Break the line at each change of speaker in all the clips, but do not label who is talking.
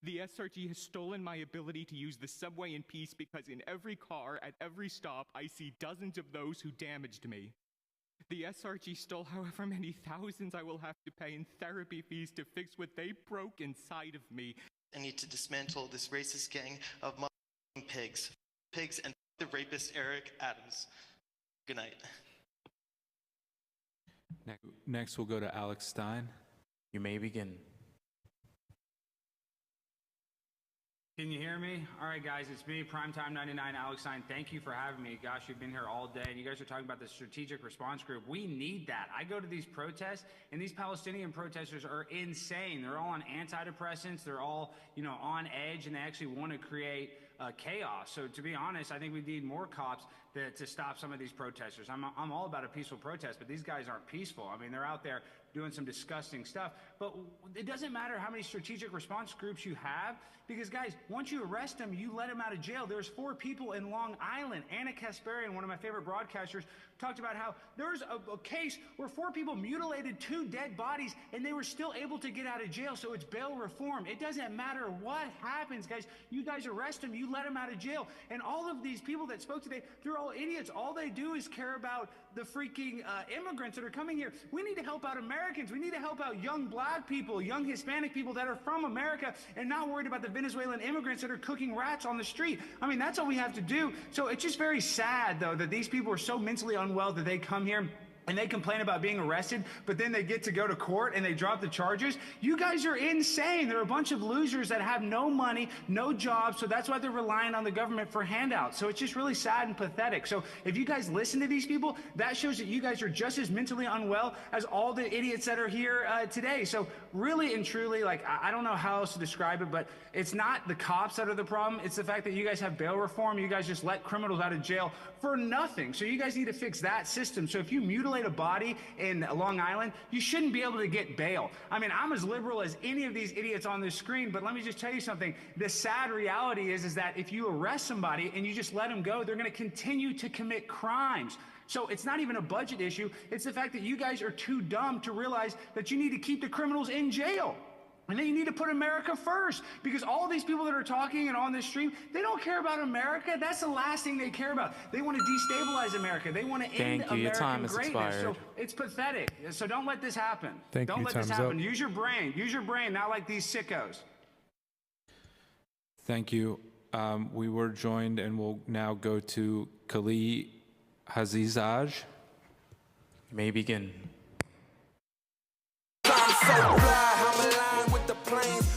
The SRG has stolen my ability to use the subway in peace because in every car, at every stop, I see dozens of those who damaged me. The SRG stole however many thousands I will have to pay in therapy fees to fix what they broke inside of me.
I need to dismantle this racist gang of pigs. Pigs and the rapist Eric Adams. Good night.
Next, we'll go to Alex Stein.
You may begin.
Can you hear me? All right, guys, it's me, Primetime 99, Alex Stein. Thank you for having me. Gosh, you've been here all day, and you guys are talking about the strategic response group. We need that. I go to these protests, and these Palestinian protesters are insane. They're all on antidepressants. They're all, on edge, and they actually want to create chaos. So to be honest, I think we need more cops to stop some of these protesters. I'm all about a peaceful protest, but these guys aren't peaceful. I mean, they're out there doing some disgusting stuff. But it doesn't matter how many strategic response groups you have, because guys, once you arrest them, you let them out of jail. There's 4 people in Long Island. Anna Kasparian, one of my favorite broadcasters, talked about how there was a case where 4 people mutilated 2 dead bodies and they were still able to get out of jail. So it's bail reform. It doesn't matter what happens, guys. You guys arrest them, you let them out of jail. And all of these people that spoke today, they're all idiots. All they do is care about the freaking immigrants that are coming here. We need to help out Americans. We need to help out young black people, young Hispanic people that are from America and not worried about the Venezuelan immigrants that are cooking rats on the street. I mean, that's all we have to do. So it's just very sad, though, that these people are so mentally unwell that they come here and they complain about being arrested, but then they get to go to court and they drop the charges. You guys are insane. They're a bunch of losers that have no money, no jobs, so that's why they're relying on the government for handouts. So it's just really sad and pathetic. So if you guys listen to these people, that shows that you guys are just as mentally unwell as all the idiots that are here today. So really and truly, I don't know how else to describe it, but it's not the cops that are the problem. It's the fact that you guys have bail reform. You guys just let criminals out of jail for nothing. So you guys need to fix that system. So if you mutilate a body in Long Island, you shouldn't be able to get bail. I mean, I'm as liberal as any of these idiots on this screen, but let me just tell you something. The sad reality is that if you arrest somebody and you just let them go, they're going to continue to commit crimes. So it's not even a budget issue. It's the fact that you guys are too dumb to realize that you need to keep the criminals in jail. And then you need to put America first, because all these people that are talking and on this stream, they don't care about America. That's the last thing they care about. They want to destabilize America. They want to end American greatness. So it's pathetic. So don't let this happen. Don't let this happen. Use your brain. Use your brain, not like these sickos.
Thank you. We were joined, and we'll now go to Kali Hazizaj.
You may begin.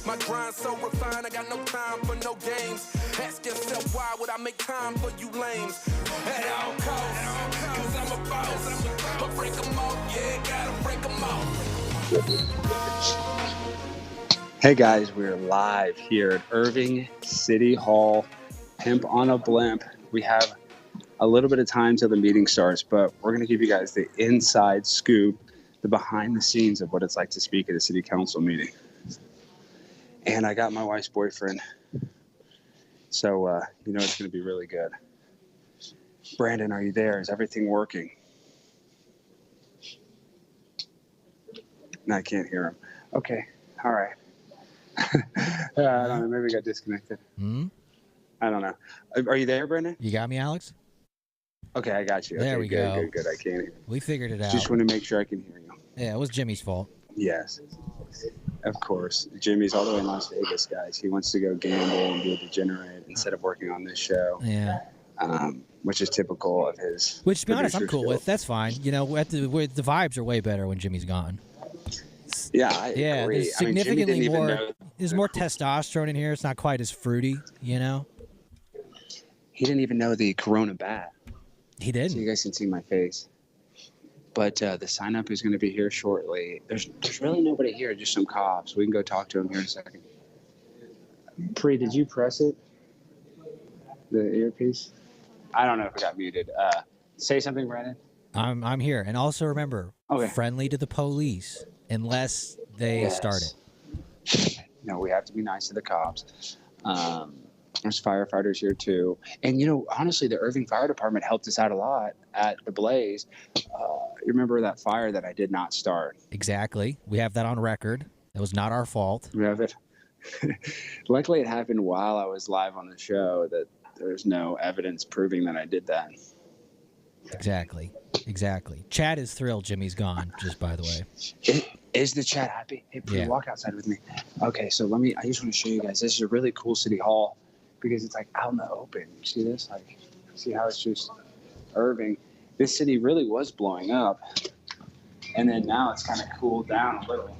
My grind so refined, I got no time for no games. Ask yourself, why would I make time for you lames? At all costs, cause I'm a boss. But break them off, yeah, gotta break them off.
Hey guys, we're live here at Irving City Hall, Pimp on a Blimp. We have a little bit of time till the meeting starts, but we're going to give you guys the inside scoop, the behind the scenes of what it's like to speak at a city council meeting. And I got my wife's boyfriend, so it's going to be really good. Brandon, are you there? Is everything working? No, I can't hear him. Okay, all right. I don't know, maybe we got disconnected. I don't know. Are you there, Brandon?
You got me, Alex?
Okay, I got you.
There we go.
Good. I can't hear you.
We figured it out.
Just want to make sure I can hear you.
Yeah, it was Jimmy's fault.
Yes, of course. Jimmy's all the way in Las Vegas, guys. He wants to go gamble and be a degenerate instead of working on this show.
Yeah.
Which is typical of his.
Which, to be honest, I'm cool
skills.
with. That's fine. The vibes are way better when Jimmy's gone.
Yeah, I agree.
There's significantly more. There's more testosterone in here. It's not quite as fruity, He
didn't even know the Corona bat.
He didn't.
So you guys can see my face. But the sign up is going to be here shortly. There's really nobody here, just some cops. We can go talk to them here in a second. Pri, did you press it? The earpiece? I don't know if it got muted. Say something, Brandon.
I'm here, and also remember, friendly to the police unless they start it.
No, we have to be nice to the cops. There's firefighters here too, and honestly, the Irving Fire Department helped us out a lot at the blaze. You remember that fire that I did not start?
Exactly. We have that on record. It was not our fault.
We have it. Luckily, it happened while I was live on the show. That there's no evidence proving that I did that.
Exactly. Chad is thrilled Jimmy's gone, just by the way.
Is the chat happy? Hey, please walk outside with me. Okay, so I just want to show you guys. This is a really cool city hall because it's like out in the open. You see this? Like, see how it's just Irving. This city really was blowing up. And then now it's kind of cooled down a little.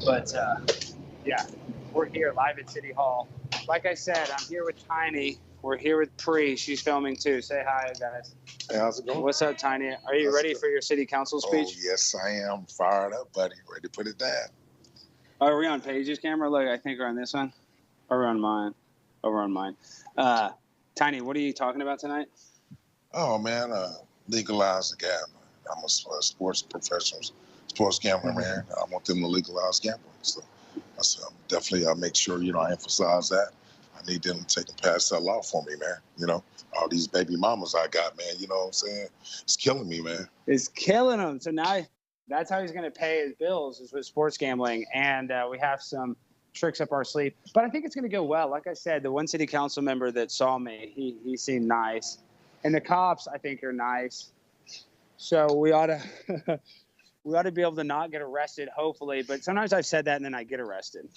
But, yeah, we're here live at City Hall. Like I said, I'm here with Tiny. We're here with Pri. She's filming too. Say hi, guys.
Hey, how's it going?
What's up, Tiny? Are you ready for your city council speech?
Oh, yes, I am. Fired up, buddy. Ready to put it down.
Are we on Paige's camera? Look, I think we're on this one. Or we're on mine. Oh, we're on mine. Tiny, what are you talking about tonight?
Oh, man, legalize the gambling. I'm a sports professional, sports gambler, man. I want them to legalize gambling. So I said, definitely make sure, I emphasize that. I need them to take and pass that law for me, man. All these baby mamas I got, man, you know what I'm saying? It's killing me, man.
It's killing him. So now that's how he's going to pay his bills is with sports gambling. And we have some tricks up our sleeve. But I think it's going to go well. Like I said, the one city council member that saw me, he seemed nice. And the cops, I think, are nice. So we ought to be able to not get arrested, hopefully. But sometimes I've said that and then I get arrested.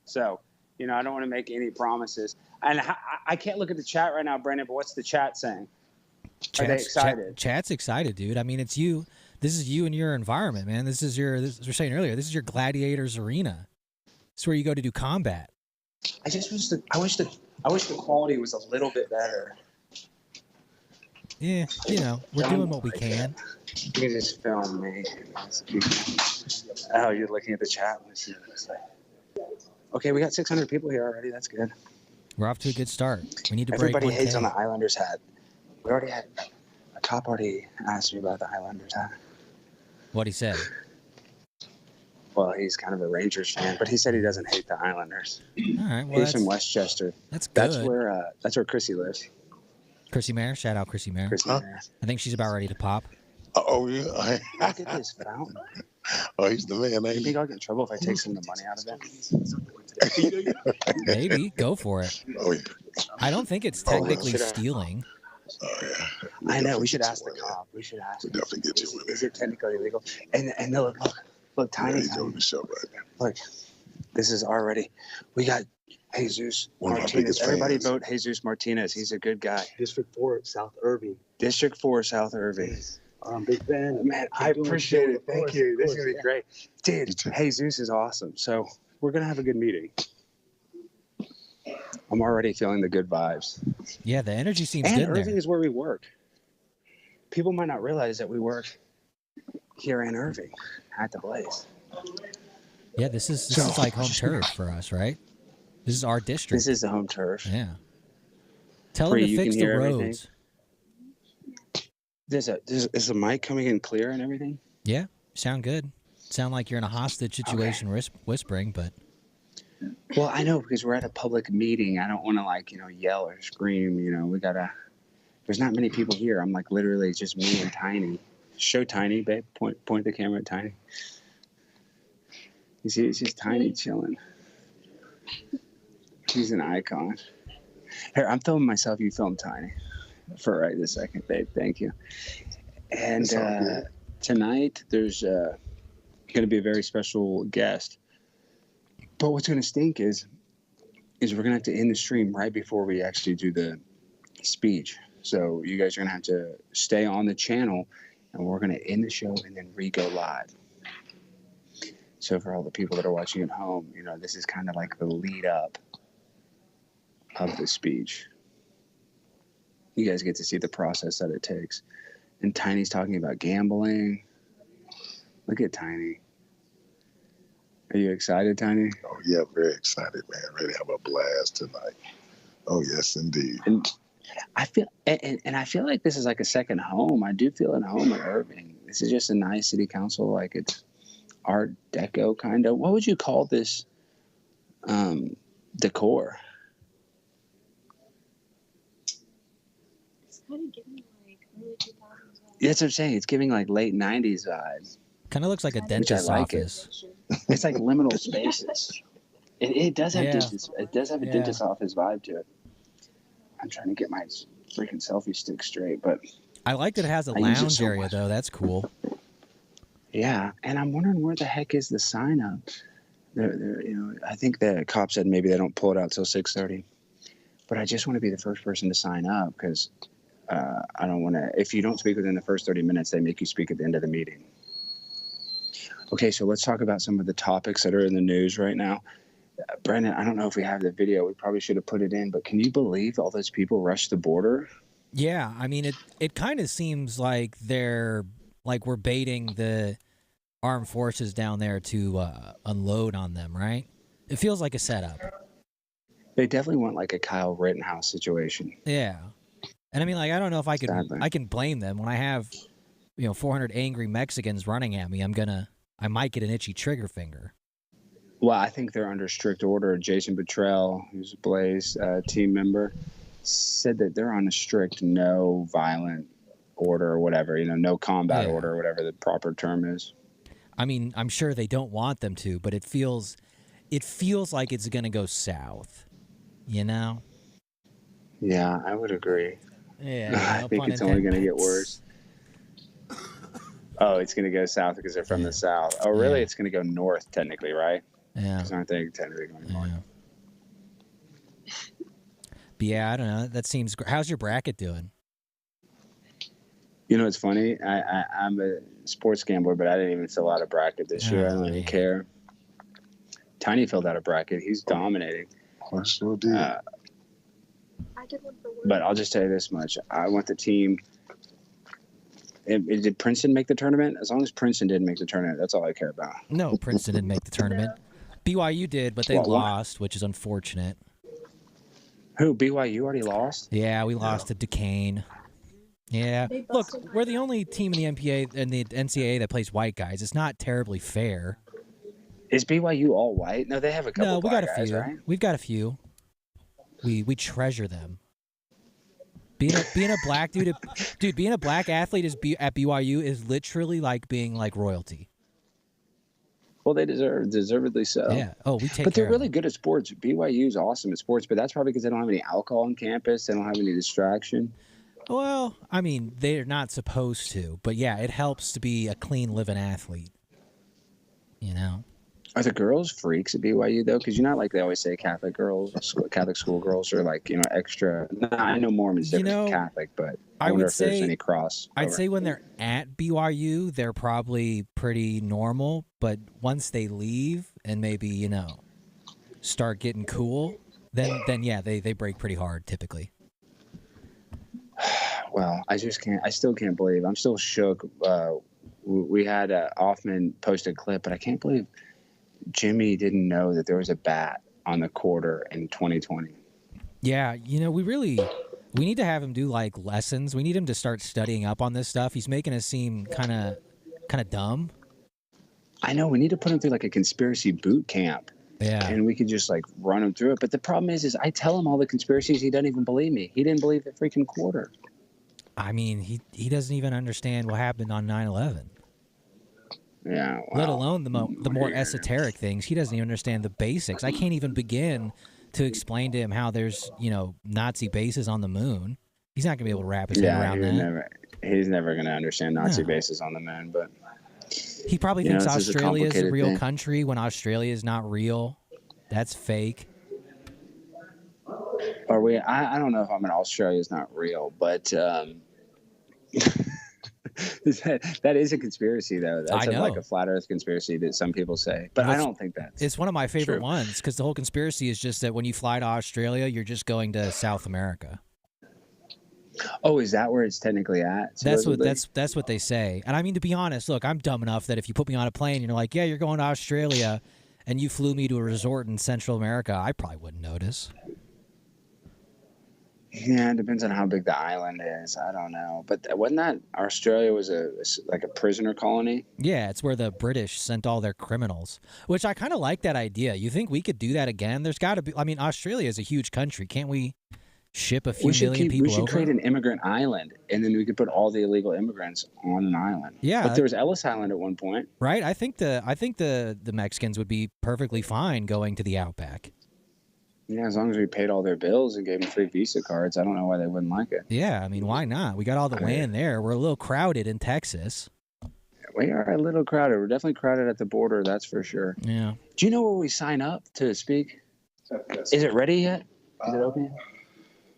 So, I don't want to make any promises. And I can't look at the chat right now, Brandon, but what's the chat saying? Are they excited?
Chat's excited, dude. I mean, it's you. This is you and your environment, man. This is as we were saying earlier, this is your gladiators arena. It's where you go to do combat.
I wish the quality was a little bit better.
Yeah, we're doing what we can.
You can just film me. Oh, you're looking at the chat. Let's see what it looks like. Okay, we got 600 people here already. That's good.
We're off to a good start. We need to break 1K.
Everybody hates on the Islanders hat. We already had a cop already asked me about the Islanders hat.
What'd he say?
Well, he's kind of a Rangers fan, but he said he doesn't hate the Islanders.
All right. Well,
he's from Westchester.
That's good.
That's where Chrissy lives.
Chrissy Mayer, shout out Chrissy Mayer. I think she's about ready to pop.
Oh, yeah.
Look at this fountain.
Oh, he's the man, ain't he?
You think I'll get in trouble if I take some of the money out of it?
Maybe. Go for it.
Oh, yeah.
I don't think it's technically stealing.
Oh, yeah.
I know. We should ask the cop. We should ask him.
Definitely get you with it.
Is it technically illegal? And look, Tiny.
He's doing the show right now.
Look, this is already. We got Jesus Martinez. Everybody vote Jesus Martinez. He's a good guy.
District 4, South Irving.
District 4, South Irving.
Yes. I'm a big fan.
Man, I appreciate it. Thank you. This is going to be great. Dude, Jesus is awesome. So we're going to have a good meeting. I'm already feeling the good vibes.
Yeah, the energy seems
good
there.
And Irving is where we work. People might not realize that we work here in Irving at the Blaze.
Yeah, this is like home turf for us, right? This is our district.
This is the home turf.
Yeah. Tell them to fix the roads.
Is the mic coming in clear and everything?
Yeah, sound good. Sound like you're in a hostage situation whispering, but...
Well, I know because we're at a public meeting. I don't want to yell or scream. There's not many people here. I'm literally just me and Tiny. Show Tiny, babe. Point the camera at Tiny. You see, it's just Tiny chilling. He's an icon. Here, I'm filming myself. You film Tiny. For right this second, babe. Thank you. And tonight, there's going to be a very special guest. But what's going to stink is we're going to have to end the stream right before we actually do the speech. So you guys are going to have to stay on the channel, and we're going to end the show and then re-go live. So for all the people that are watching at home, this is kind of like the lead up of the speech. You guys get to see the process that it takes. And Tiny's talking about gambling. Look at Tiny. Are you excited, Tiny?
Oh, yeah, very excited, man. Ready to have a blast tonight. Oh, yes, indeed.
And I feel like this is like a second home. I do feel at home in Irving. This is just a nice city council. It's Art Deco kind of. What would you call this decor?
Kind of giving early 2000s vibes.
That's what I'm saying. It's giving late 90s vibes.
Kind of looks like a dentist's office.
It's like liminal spaces. It does have
Yeah.
dentist. It does have a
Yeah.
dentist office vibe to it. I'm trying to get my freaking selfie stick straight, but
I like that it has a
I use it
lounge
so
area
much.
though. That's cool.
Yeah, and I'm wondering where the heck is the sign up? I think the cop said maybe they don't pull it out till 6:30. But I just want to be the first person to sign up because I don't want to. If you don't speak within the first 30 minutes, they make you speak at the end of the meeting. Okay, so let's talk about some of the topics that are in the news right now. Brendan, I don't know if we have the video. We probably should have put it in, but can you believe all those people rushed the border?
Yeah, I mean it kind of seems like we're baiting the armed forces down there to unload on them, right? It feels like a setup.
They definitely want like a Kyle Rittenhouse situation.
Yeah. And I mean, like, I don't know if I
Sadly.
can blame them when I have, 400 angry Mexicans running at me. I might get an itchy trigger finger.
Well, I think they're under strict order. Jason Buttrell, who's a Blaze team member, said that they're on a strict no violent order or whatever, no combat order or whatever the proper term is.
I mean, I'm sure they don't want them to, but it feels like it's going to go south,
Yeah, I would agree.
Yeah,
I think it's only going to get worse. Oh, it's going to go south because they're from the south. Oh, really?
Yeah.
It's going to go north, technically, right?
Yeah.
Because aren't they technically going north?
But yeah, I don't know. That seems. How's your bracket doing?
It's funny. I'm a sports gambler, but I didn't even fill out a bracket this year. I don't even care. Tiny filled out a bracket. He's dominating.
I sure did.
I did one for work.
But I'll just tell you this much. I want the team. Did Princeton make the tournament? As long as Princeton didn't make the tournament, that's all I care about.
No, Princeton didn't make the tournament. BYU did, but they
Well,
lost, which is unfortunate.
Who? BYU already lost?
Yeah, we lost to Duquesne. Yeah.
They
Look,
busted
we're the only team in the NPA and the NCAA that plays white guys. It's not terribly fair.
Is BYU all white? No, they have a couple
No, we got
black
a
guys,
few.
right?
We've got a few. We treasure them. Being a black dude, being a black athlete at BYU is literally like being like royalty.
Well, they deservedly so.
Yeah. Oh, we take
But
care
they're really
of
good at sports. BYU's awesome at sports, but that's probably because they don't have any alcohol on campus. They don't have any distraction.
them. Well, I mean, they're not supposed to, but yeah, it helps to be a clean living athlete.
Are the girls freaks at BYU though? Because like they always say Catholic school girls are like extra. Nah, I know Mormon's different than Catholic, but I wonder if there's any cross.
I'd say when they're at BYU, they're probably pretty normal, but once they leave and maybe start getting cool, then yeah, they break pretty hard typically.
Well, I still can't believe. I'm still shook. We had Offman post a clip, but I can't believe Jimmy didn't know that there was a bat on the quarter in 2020.
Yeah, we need to have him do like lessons. We need him to start studying up on this stuff. He's making us seem kind of dumb.
I know. We need to put him through like a conspiracy boot camp.
Yeah.
And we could just like run him through it. But the problem is I tell him all the conspiracies. He doesn't even believe me. He didn't believe the freaking quarter.
I mean, he doesn't even understand what happened on 9/11.
Yeah. Wow.
Let alone the more esoteric things. He doesn't even understand the basics. I can't even begin to explain to him how there's, Nazi bases on the moon. He's not going to be able to wrap his head around that.
He's never going to understand Nazi bases on the moon, but
he probably thinks Australia is a real
thing.
country when Australia is not real. That's fake.
Are we? I don't know if Australia is not real, but that is a conspiracy, though. That's like a flat Earth conspiracy that some people say, but I don't think that's.
It's one of my favorite
true.
ones because the whole conspiracy is just that when you fly to Australia, you're just going to South America.
Oh, is that where it's technically at?
That's what they say. And I mean, to be honest, look, I'm dumb enough that if you put me on a plane and you're like, yeah, you're going to Australia, and you flew me to a resort in Central America, I probably wouldn't notice.
Yeah, it depends on how big the island is. I don't know, but wasn't that Australia was like a prisoner colony?
Yeah, it's where the British sent all their criminals, which I kind of like that idea. You think we could do that again? There's got to be. I mean, Australia is a huge country. Can't we ship a few million people
We should
over.
create an immigrant island, and then we could put all the illegal immigrants on an island.
Yeah.
Like there was Ellis Island at one point.
Right? I think the Mexicans would be perfectly fine going to the Outback.
Yeah, as long as we paid all their bills and gave them free Visa cards, I don't know why they wouldn't like it.
Yeah, I mean, why not? We got all the land there. We're a little crowded in Texas.
We are a little crowded. We're definitely crowded at the border, that's for sure.
Yeah.
Do you know where we sign up to speak? Is it ready yet? Is it open yet?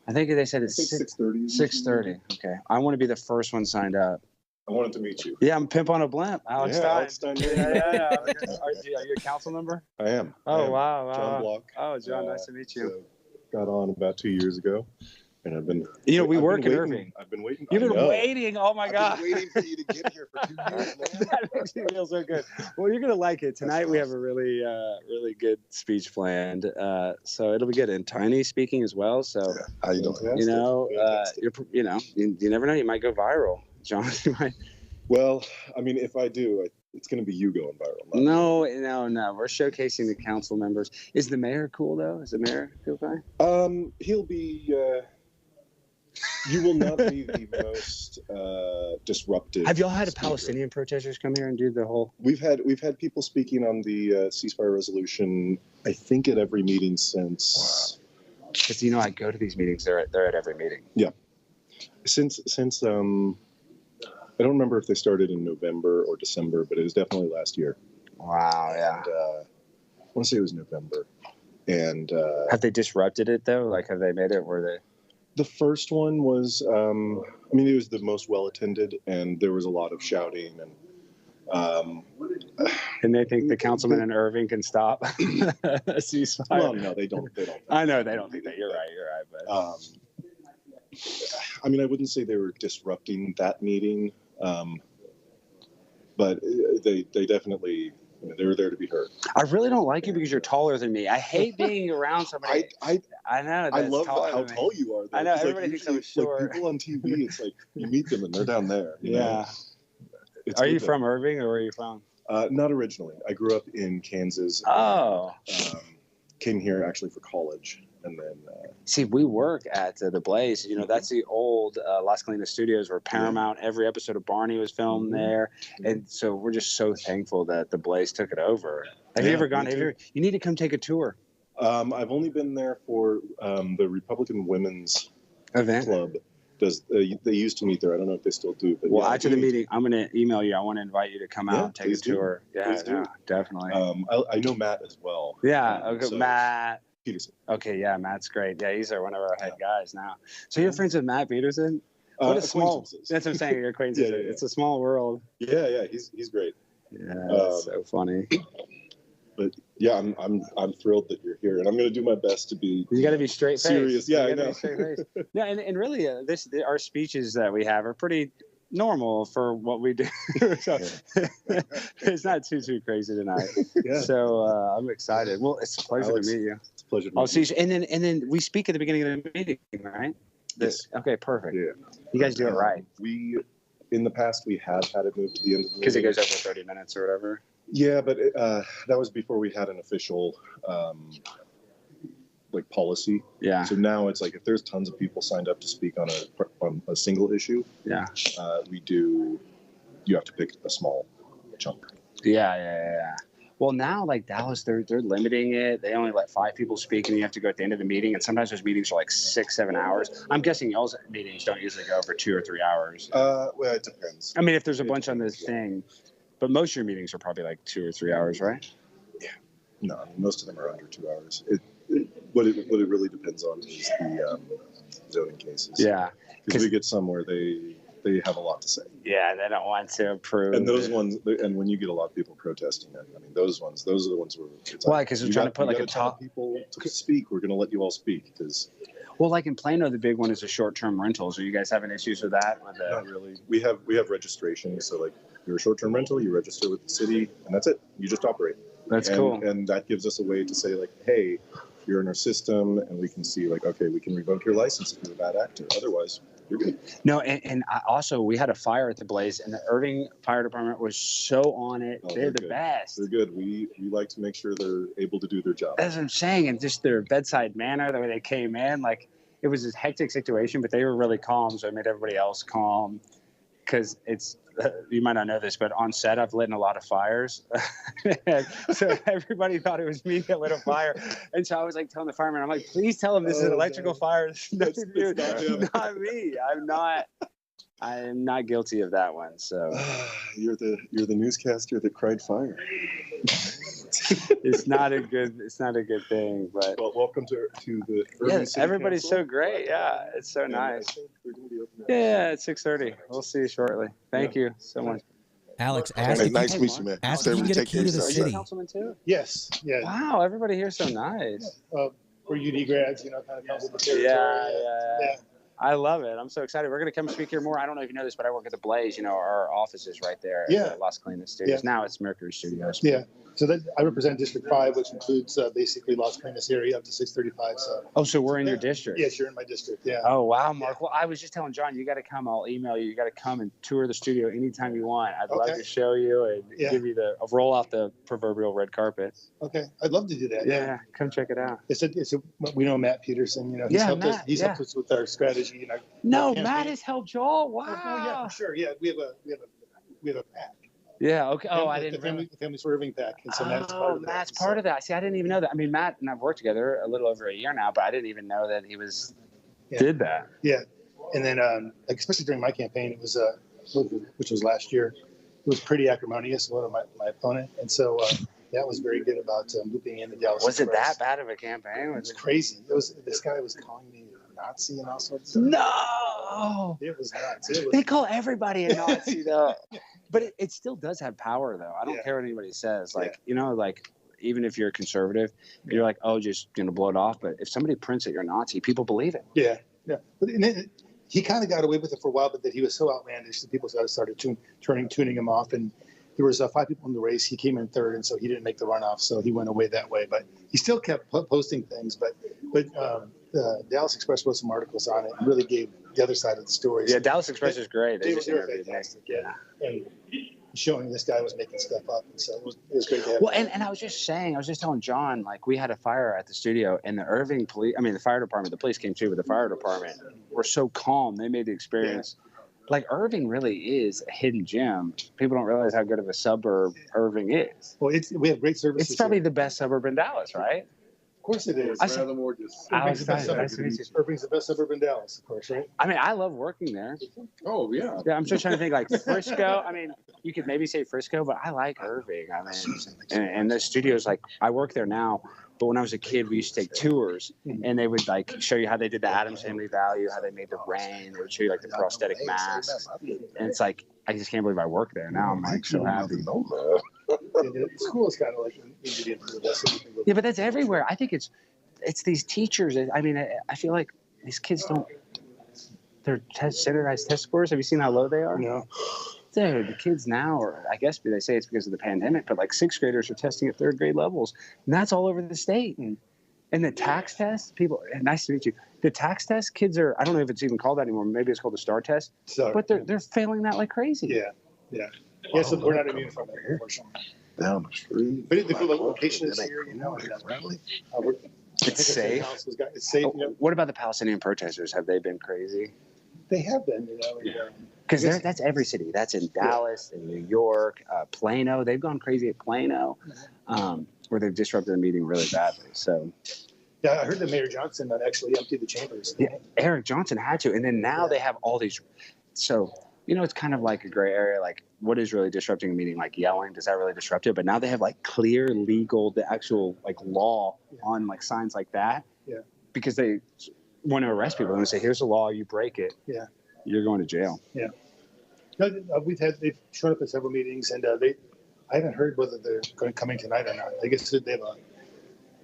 I think they said it's
6:30.
6:30. Okay. I want to be the first one signed up.
I wanted to meet you.
Yeah, I'm Pimp on a Blimp. Alex Stein.
Alex Stein.
Yeah. Are you a council member?
I am.
Oh, wow.
John Block.
Oh, John, nice to meet you.
So got on about 2 years ago, and I've been.
We work in Irving.
I've been waiting.
You've been waiting. Oh my God!
I've been waiting for you to get here for 2 years, man.
That makes me feel so good. Well, you're gonna like it tonight. We have a really, really good speech planned. So it'll be good, and Tiny speaking as well. So
how you doing?
You never know. You might go viral, John. You might.
Well, I mean, if I do, it's going to be you going viral.
No. We're showcasing the council members. Is the mayor cool though? Is the mayor cool guy?
He'll be. You will not be the most disruptive.
Have y'all had
speaker.
Palestinian protesters come here and do the whole?
We've had people speaking on the ceasefire resolution. I think at every meeting since.
Because I go to these meetings. They're at every meeting.
Yeah. Since I don't remember if they started in November or December, but it was definitely last year.
Wow, yeah.
And, I want to say it was November. And
have they disrupted it though? Like, have they made it where they?
The first one was, it was the most well attended, and there was a lot of shouting and.
And they think the councilman in Irving can stop a ceasefire.
Well, no, they don't.
I know they don't think that. You're right. But
I wouldn't say they were disrupting that meeting, but they definitely they were there to be heard.
I really don't like you because you're taller than me. I hate being around somebody. I know.
I love how tall you are. Though.
I know. Everybody thinks I'm short.
Like people on TV, it's like you meet them and they're down there.
Yeah. Are you from Irving or where are you from?
Not originally. I grew up in Kansas.
Oh.
Came here actually for college. And then
see, we work at the Blaze. That's the old Las Colinas Studios where Paramount. Every episode of Barney was filmed there, and so we're just so thankful that the Blaze took it over. Have you ever gone? You need to come take a tour.
I've only been there for the Republican Women's
Event
Club. They used to meet there? I don't know if they still do. But
after the meeting, I'm going to email you. I want to invite you to come out and take a tour. Yeah, definitely.
I know Matt as well.
Yeah, okay,
so,
Matt
Peterson.
Okay, yeah, Matt's great. Yeah, he's one of our head guys now. So you're friends with Matt Peterson? What a small. That's what I'm saying. Your acquaintances. Yeah. It's a small world.
Yeah, he's great.
Yeah, that's so funny.
But yeah, I'm thrilled that you're here, and I'm going to do my best to be.
You got to be straight face.
Serious, yeah, I know.
Yeah, and really, our speeches that we have are pretty normal for what we do. So it's not too crazy tonight. Yeah. So I'm excited. Well, it's a pleasure to meet you.
It's a pleasure to
meet you. And then we speak at the beginning of the meeting, right?
Yes.
Okay, perfect.
Yeah.
You guys do it right.
In the past, we have had it move to the end of the meeting.
Because it goes over 30 minutes or whatever.
Yeah, but that was before we had an official policy.
Yeah.
So now it's like if there's tons of people signed up to speak on a single issue.
Yeah.
You have to pick a small chunk.
Yeah. Well, now Dallas, they're limiting it. They only let 5 people speak, and you have to go at the end of the meeting. And sometimes those meetings are 6-7 hours. I'm guessing y'all's meetings don't usually go over 2 or 3 hours.
Well, it depends.
I mean, if there's a bunch on this thing, but most of your meetings are probably 2 or 3 hours, right?
Yeah. No, most of them are under 2 hours. What it really depends on is the zoning cases.
Yeah.
Because we get some where they have a lot to say.
Yeah, they don't want to approve.
And those ones, and when you get a lot of people protesting, those are the ones where it's
why? Because we're trying to put a top
people to speak. We're going to let you all speak because.
Well, in Plano, the big one is the short-term rentals. Are you guys having issues with that?
Not really. We have registration. So you're a short-term rental, you register with the city, and that's it. You just operate.
That's cool.
And that gives us a way to say hey, you're in our system, and we can see okay, we can revoke your license if you're a bad actor. Otherwise, you're good.
No, and also we had a fire at the Blaze, and the Irving Fire Department was so on it. They're the best.
They're good. We like to make sure they're able to do their job.
That's what I'm saying, and just their bedside manner, the way they came in, it was a hectic situation, but they were really calm, so it made everybody else calm. Because it's, you might not know this, but on set I've lit in a lot of fires. So everybody thought it was me that lit a fire. And so I was like telling the fireman, I'm like, please tell him this is an electrical fire. This is nothing to do. It's not me. I am not guilty of that one. So
You're the newscaster that cried fire.
it's not a good thing, but
Well, welcome to the Irving City
everybody's
Council.
so great. Yeah, it's so
And I
nice.
think they're going to be open
Yeah, at 6:30. We'll see you shortly. Thank you so much.
Alex, ask
Hey,
if
nice
you,
to meet you, man.
ask
Stay
if you
with
can get a
take
key to the
care.
city.
Councilman too?
Yes, yeah.
Wow, everybody here's so nice.
We're UD grads, kind of comes with the territory.
Yeah. I love it. I'm so excited. We're going to come speak here more. I don't know if you know this, but I work at the Blaze. Our office is right there
Yeah.
at Las Colinas Studios.
Yeah.
Now it's Mercury Studios.
Yeah. So I represent District 5, which includes basically Las Colinas area up to 635.
So we're in your district?
Yes, you're in my district, yeah.
Oh, wow, Mark. Well, I was just telling John, you got to come. I'll email you. You got to come and tour the studio anytime you want. I'd love to show you and give you roll out the proverbial red carpet.
Okay. I'd love to do that.
Yeah. Come check it out.
We know Matt Peterson, he's helped us. He's helped us with our strategy.
No, Matt has helped y'all. Wow.
Oh, yeah, for sure. Yeah. We have a pack.
Yeah. Okay. Oh, I
The
didn't.
the Families for Irving pack. And so Matt's part of that.
Matt's part of that. See, I didn't even know that. I mean, Matt and I've worked together a little over a year now, but I didn't even know that he did that.
Yeah. And then, especially during my campaign, it was, which was last year, it was pretty acrimonious, one of my opponent. And so that was very good about looping in the Dallas
Was it
Express.
that bad of a campaign?
It was crazy. This guy was calling me a Nazi and all sorts of stuff.
No!
It was nuts.
They call everybody a Nazi, though. But it still does have power, though. I don't care what anybody says. Even if you're conservative, you're like, oh, just blow it off. But if somebody prints that you're a Nazi, people believe it.
Yeah. But he kind of got away with it for a while, but that he was so outlandish that people started tuning him off. And there was 5 people in the race. He came in third, and so he didn't make the runoff. So he went away that way. But he still kept posting things. But Dallas Express wrote some articles on it and really gave the other side of the story.
Yeah, Dallas Express is great.
They were fantastic. Yeah. And showing this guy was making stuff up, and so it was great to have.
Well, and I was just telling John, we had a fire at the studio, and the the fire department, the police came too, but the fire department were so calm. They made the experience. Irving really is a hidden gem. People don't realize how good of a suburb Irving is.
Well, we have great services.
It's probably the best suburb in Dallas, right?
Of course it is.
Irving's
the best suburb in Dallas, of course, right?
I mean, I love working there.
Oh, yeah.
Yeah, I'm just trying to think Frisco. I mean, you could maybe say Frisco, but I like Irving. I mean, and the studios, I work there now, but when I was a kid, we used to take tours, and they would show you how they did the Addams Family Value, how they made the rain. They would show you the prosthetic masks, and it's I just can't believe I work there now. I'm so happy.
The school is kind of like Indian for the best.
Yeah, but that's everywhere. I think it's these teachers. I mean, I feel like these kids they're standardized test scores. Have you seen how low they are?
No.
Dude, the kids now, or I guess they say it's because of the pandemic, but 6th graders are testing at 3rd grade levels, and that's all over the state. And the tax test, nice to meet you. The tax test, kids are, I don't know if it's even called that anymore. Maybe it's called the STAR test, but they're failing that like crazy.
Yeah. Yes, so we're not immune from it, unfortunately.
Down the street.
But the location is here,
It's safe.
It's safe.
What about the Palestinian protesters? Have they been crazy?
They have been,
Because that's every city. That's in Dallas, in New York, Plano. They've gone crazy at Plano, where they've disrupted the meeting really badly. So,
yeah, I heard that Mayor Johnson actually emptied the chambers.
Yeah, Eric Johnson had to, and then now they have all these. So it's kind of like a gray area. What is really disrupting a meeting? Yelling, does that really disrupt it? But now they have clear legal, the actual law on signs like that.
Yeah.
Because they want to arrest people and say, "Here's the law. You break it.
Yeah.
You're going to jail."
Yeah. No, they've shown up at several meetings, and I haven't heard whether they're coming tonight or not. I guess they have a.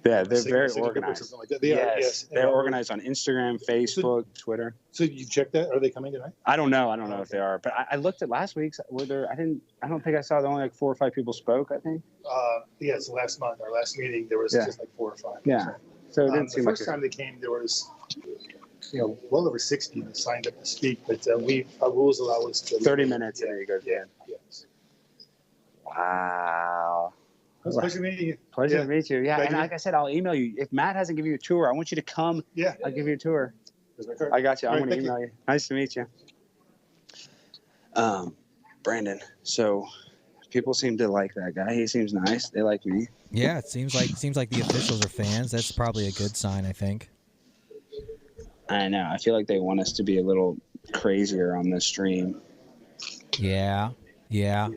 Yeah, they're very organized.
Like that. They are, yes.
They're organized on Instagram, Facebook, Twitter.
So you checked that? Are they coming tonight?
I don't know. I don't know if they are, but I looked at last week's. I don't think I saw only 4 or 5 people spoke. I think.
Yes, last month, our last meeting, there was just 4 or 5.
Yeah. So it didn't seem
the first time they came, there was, well over 60 that signed up to speak, but our rules allow us to
30 minutes. Yeah. There you go.
Yeah. Yes.
Wow.
It was a pleasure meeting you.
Pleasure to meet you. Yeah, and like I said, I'll email you. If Matt hasn't given you a tour, I want you to come.
Yeah.
I'll give you a tour.
Here's my card.
I got you. I'm
All
going
right,
to
thank
email you. Nice to meet you. Brandon, so people seem to like that guy. He seems nice. They like me.
Yeah, it seems like the officials are fans. That's probably a good sign, I think.
I know. I feel like they want us to be a little crazier on this stream.
Yeah.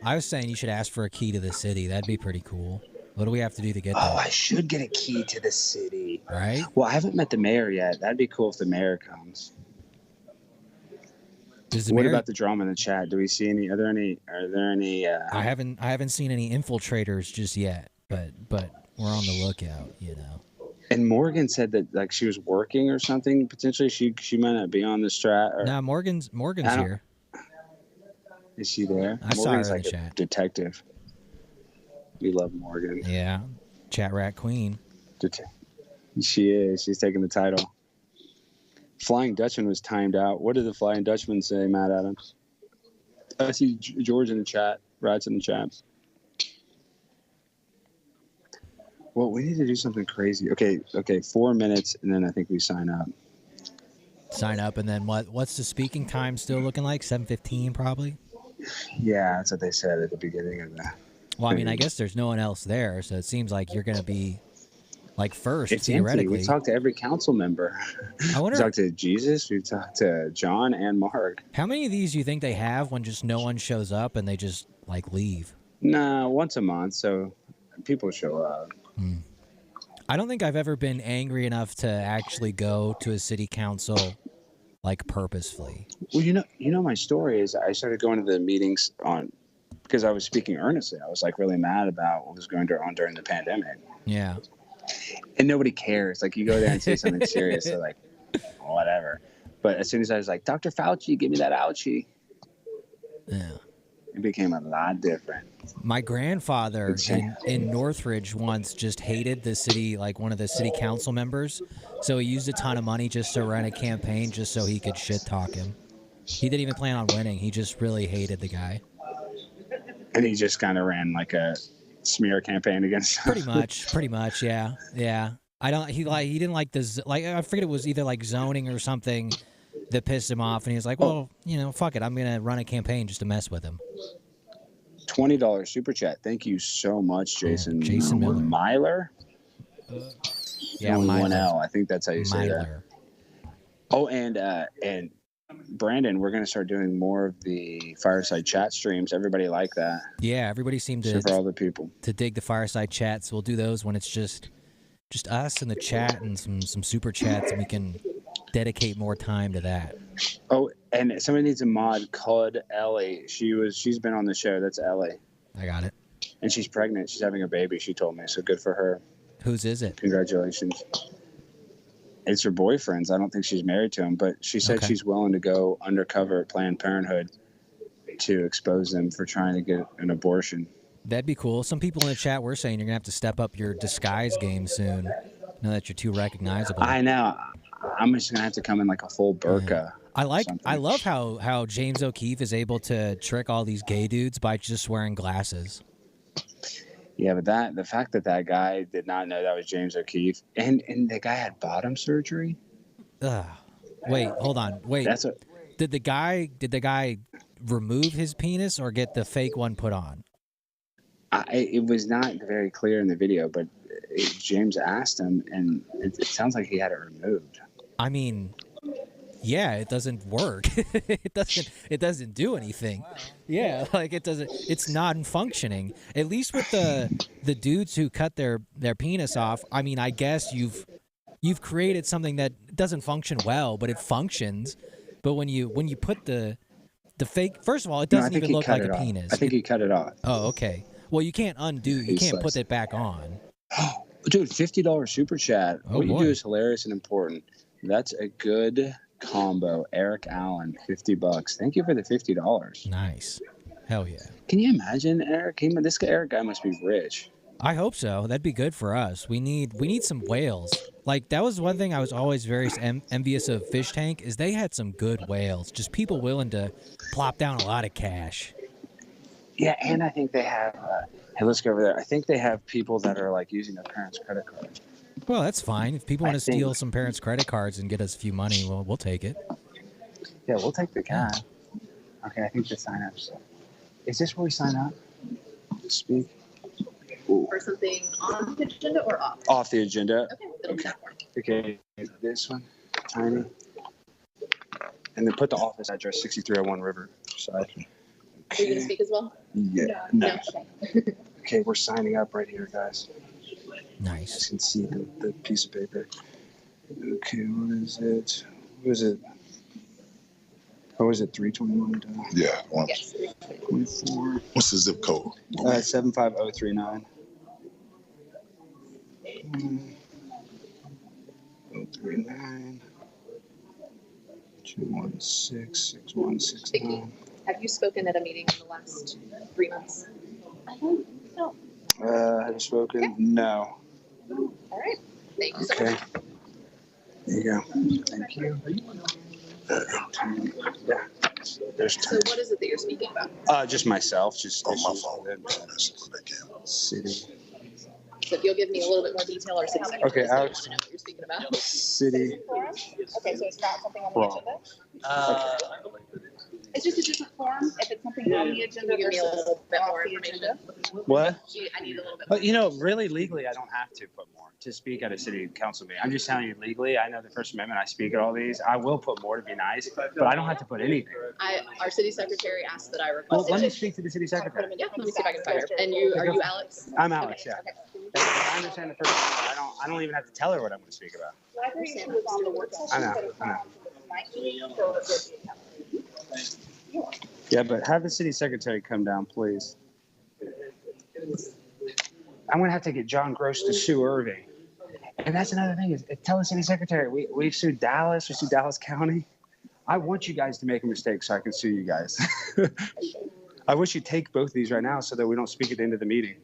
I was saying you should ask for a key to the city. That'd be pretty cool. What do we have to do to get
Oh,
there?
I should get a key to the city.
Right?
Well, I haven't met the mayor yet. That'd be cool if the mayor comes. What about the drama in the chat? Do we see any? Are there any?
I haven't seen any infiltrators just yet, but we're on the lookout. You know.
And Morgan said that like she was working or something. Potentially, she might not be on the strat.
No, Morgan's here.
Is she there?
I saw her in the chat.
Detective. We love Morgan.
Yeah, chat rat queen.
She is. She's taking the title. Flying Dutchman was timed out. What did the Flying Dutchman say, Matt Adams? I see George in the chat. Rat's in the chat. Well, we need to do something crazy. Okay, 4 minutes, and then I think we sign up.
Sign up, and then what's the speaking time still looking like? 7:15 probably?
Yeah, that's what they said at the beginning of that.
Well, I mean, I guess there's no one else there, so it seems like you're going to be like first,
it's
theoretically.
Empty. We talked to every council member.
I wonder.
We talked to Jesus. We talked to John and Mark.
How many of these do you think they have when just no one shows up and they just like leave?
Nah, once a month, so people show up.
I don't think I've ever been angry enough to actually go to a city council like purposefully.
Well, you know my story is I started going to the meetings because I was speaking earnestly. I was like really mad about what was going on during the pandemic.
Yeah.
And nobody cares. Like you go there and say something serious, they're like, whatever. But as soon as I was like, Dr. Fauci, give me that ouchie.
Yeah.
It became a lot different.
My grandfather in Northridge once just hated the city, like one of the city council members. So he used a ton of money just to run a campaign just so he could shit talk him. He didn't even plan on winning. He just really hated the guy.
And he just kind of ran like a smear campaign against him.
Pretty much, yeah. He didn't like I forget, it was either like zoning or something that pissed him off, and he was like, well, fuck it, I'm gonna run a campaign just to mess with him.
$20 super chat. Thank you so much, Jason.
Jason Miller.
Myler?
Yeah,
only
Myler.
one L. I think that's how you say that. Oh, and Brandon, we're gonna start doing more of the Fireside chat streams. Everybody like that.
Yeah, everybody seemed to
for all the people
to dig the Fireside chats. We'll do those when it's just us in the chat and some super chats, and we can dedicate more time to that.
Oh, and somebody needs a mod called Ellie. She's been on the show. That's Ellie.
I got it.
And she's pregnant. She's having a baby, she told me. So good for her.
Whose is it?
Congratulations. It's her boyfriend's. I don't think she's married to him, but she said she's willing to go undercover at Planned Parenthood to expose them for trying to get an abortion.
That'd be cool. Some people in the chat were saying you're going to have to step up your disguise game soon, now that you're too recognizable.
I know. I'm just going to have to come in like a full burqa.
I love how James O'Keefe is able to trick all these gay dudes by just wearing glasses.
Yeah, but the fact that guy did not know that was James O'Keefe, and the guy had bottom surgery.
Wait, hold on. Wait, did the guy remove his penis or get the fake one put on?
It was not very clear in the video, but James asked him, and it sounds like he had it removed.
I mean, yeah, it doesn't work. it doesn't do anything. Yeah, like it doesn't. It's non-functioning. At least with the dudes who cut their penis off. I mean, I guess you've created something that doesn't function well, but it functions. But when you put the fake, first of all, it doesn't even look like a penis.
I think he cut it off.
Oh, okay. Well, you can't undo. You can't put it back on.
Dude, $50 super chat.
Oh,
what
boy.
you do is hilarious and important. That's a good combo. Eric Allen, $50. Thank you for the $50.
Nice. Hell yeah.
Can you imagine, Eric? Eric guy must be rich.
I hope so. That'd be good for us. We need some whales. Like, that was one thing I was always very envious of Fish Tank, is they had some good whales. Just people willing to plop down a lot of cash.
Yeah, and I think they have. Hey, let's go over there. I think they have people that are like using their parents' credit card.
Well, that's fine. If people
I
want to
think-
steal some parents' credit cards and get us a few money, well, we'll take it.
Yeah, we'll take the cash. Okay, I think the sign-ups. Is this where we sign up to speak? Ooh.
For something on the agenda or off?
Off the agenda.
Okay, it'll be that one.
Okay, this one, tiny. And then put the office address, 6301 Riverside.
Are you going to speak as well?
Yeah.
No. Okay.
Okay, we're signing up right here, guys.
Nice.
You can see the piece of paper. Okay, what is it? What is it? Oh, is it 321?
Yeah.
Yes.
24.
What's the zip code?
75039. 039 216 6169.
Have you spoken at a meeting in the last 3 months? No.
Have you spoken? Okay. No.
All right. Thank you so
Okay.
much.
There you go. Thank you. Yeah. There's
So what is it that you're speaking about?
just myself. Just
On my phone.
city.
So if you'll give me a little bit more detail or city secretary,
Okay,
so I
Alex.
know what you're speaking about.
City.
Okay, so it's not something on the
Well,
agenda? It's just a different form. If it's something on the agenda, give me a little bit more information.
What?
I need a little bit more.
But you know, really legally, I don't have to put more to speak at a city council meeting. I'm just telling you legally. I know the First Amendment. I speak at all these. I will put more to be nice, but I don't have to put anything.
Our city secretary asked that I
Well,
request.
let me speak to the city secretary.
Yeah, let me see if I can find her. And are you Alex?
I'm Alex.
Okay,
Yeah.
okay.
I understand the First Amendment. I don't even have to tell her what I'm going to speak about.
Library issue was on the work session.
I know.
but it's
I know.
not on tonight, so
Yeah, but have the city secretary come down, please. I'm gonna have to get John Gross to sue Irving. And that's another thing is tell the city secretary we've sued Dallas, we sued Dallas County. I want you guys to make a mistake so I can sue you guys. I wish you'd take both of these right now so that we don't speak at the end of the meeting.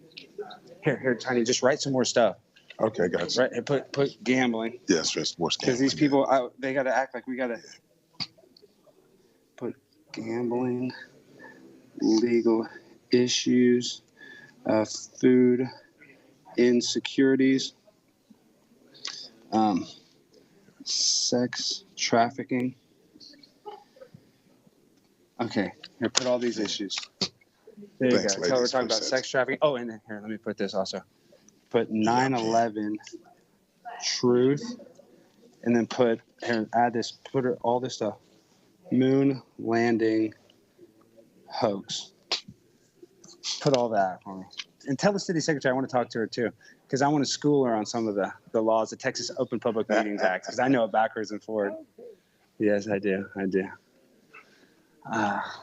Here, Tiny, just write some more stuff.
Okay, guys.
Right, and put gambling.
Yes, for sports
Because
gambling.
these people, they got to act like we got to put gambling, legal issues, food insecurities, sex trafficking. Okay, here, put all these issues. There you
Thanks,
go. So we're
ladies,
talking
for
about
sex.
sex trafficking. Oh, and then here, let me put this also. Put 9/11 truth, and then put here, add this, put all this stuff. Moon landing hoax. Put all that for me. And tell the city secretary I want to talk to her too, because I want to school her on some of the laws, the Texas Open Public Meetings Act, because I know it backwards and forward. Yes, I do.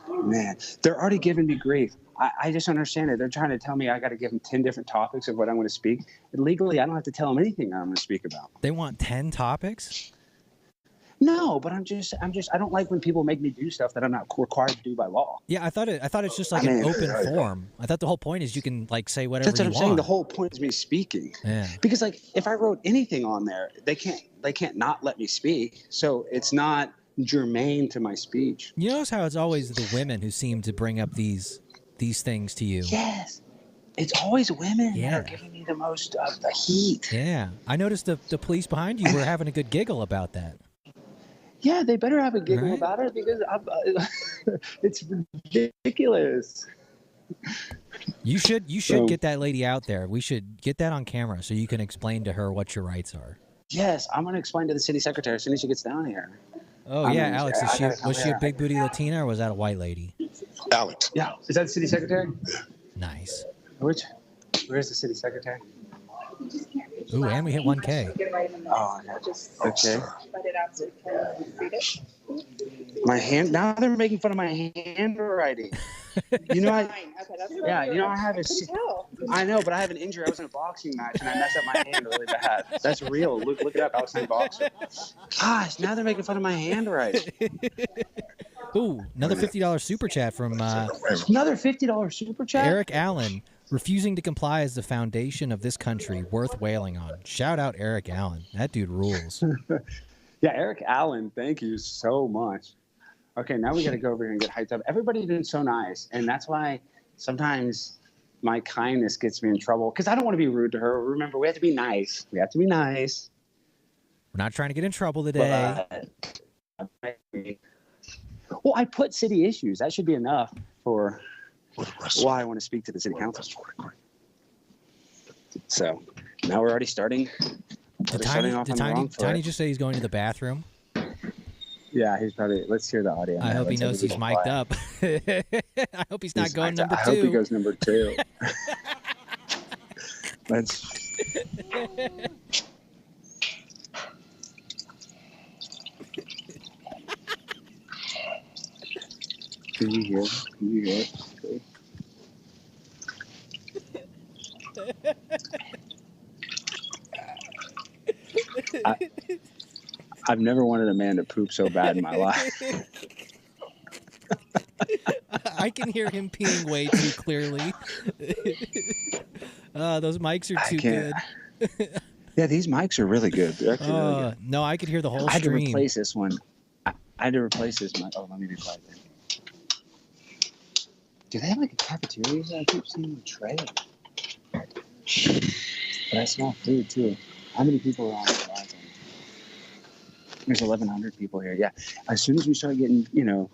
Man, they're already giving me grief. I just don't understand it. They're trying to tell me I got to give them 10 different topics of what I'm going to speak. Legally, I don't have to tell them anything I'm going to speak about.
They want 10 topics?
No, but I don't like when people make me do stuff that I'm not required to do by law.
Yeah, I thought it's just like an open forum. I thought the whole point is you can like say whatever
That's what
you
I'm
want.
saying. The whole point is me speaking.
Yeah.
Because like if I wrote anything on there, they can't not let me speak. So it's not germane to my speech.
You notice how it's always the women who seem to bring up these things to you.
Yes. It's always women
Yeah.
that are giving me the most of the heat.
Yeah. I noticed the police behind you were having a good giggle about that.
Yeah, they better have a giggle
Right.
about it because it's ridiculous.
You should
So-
get that lady out there. We should get that on camera so you can explain to her what your rights are.
Yes, I'm going to explain to the city secretary as soon as she gets down here.
Oh
I'm
yeah,
gonna-
Alex,
I gotta come
was she a
here.
big booty Latina or was that a white lady?
Alex.
Yeah, is that the city secretary?
Nice.
Where's the city secretary?
Ooh, and we hit 1K.
Oh, okay. My hand. Now they're making fun of my handwriting. You know, I have a. I know, but I have an injury. I was in a boxing match and I messed up my hand really bad. That's real. Look it up. Alex Stein boxer. Gosh, now they're making fun of my handwriting.
Ooh, another $50 super chat from
Another $50 super chat.
Eric Allen. Refusing to comply is the foundation of this country, worth wailing on. Shout out Eric Allen. That dude rules.
Yeah, Eric Allen, thank you so much. Okay, now we got to go over here and get hyped up. Everybody's been so nice, and that's why sometimes my kindness gets me in trouble because I don't want to be rude to her. Remember, we have to be nice. We have to be nice.
We're not trying to get in trouble today.
Well, I put city issues. That should be enough for why I want to speak to the city council. So now we're already starting.
Did Tiny just say he's going to the bathroom?
Yeah, he's probably. Let's hear the audio.
I hope he knows he's mic'd up. I hope he's not going number 2.
I hope he goes number 2. Let's. Can you hear? Can you hear? I've never wanted a man to poop so bad in my life.
I can hear him peeing way too clearly. Those mics are too good.
Yeah, these mics are really good. They're actually really good.
No, I could hear the whole stream.
I had to replace this one. I had to replace this mic. Oh, let me be quiet then. Do they have like a cafeteria? I keep seeing a tray. But I smell food too. How many people are on the live? There's 1,100 people here. Yeah. As soon as we start getting, a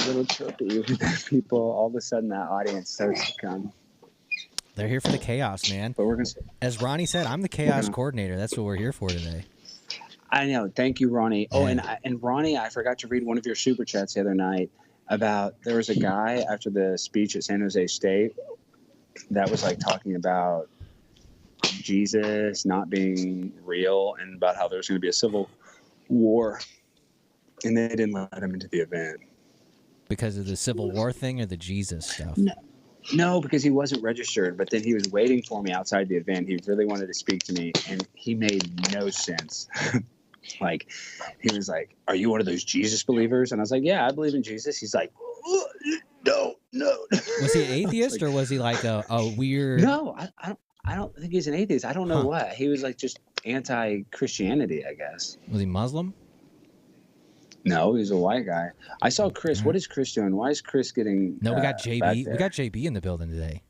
little chirpy with people, all of a sudden that audience starts to come.
They're here for the chaos, man.
But we're gonna.
As Ronnie said, I'm the chaos coordinator. That's what we're here for today.
I know. Thank you, Ronnie. Oh, and Ronnie, I forgot to read one of your super chats the other night about there was a guy after the speech at San Jose State that was like talking about Jesus not being real and about how there's going to be a civil war, and they didn't let him into the event
because of the Civil War thing or the Jesus stuff.
No, because he wasn't registered, but then he was waiting for me outside the event. He really wanted to speak to me, and he made no sense. Like, he was like, "Are you one of those Jesus believers?" And I was like, "Yeah, I believe in Jesus." He's like, no.
Was he an atheist or was he like a weird?
No, I don't think he's an atheist. I don't know what. He was like just anti-Christianity, I guess.
Was he Muslim?
No, he's a white guy. I saw Chris. What is Chris doing? Why is Chris getting?
No, we got JB. We got JB in the building today.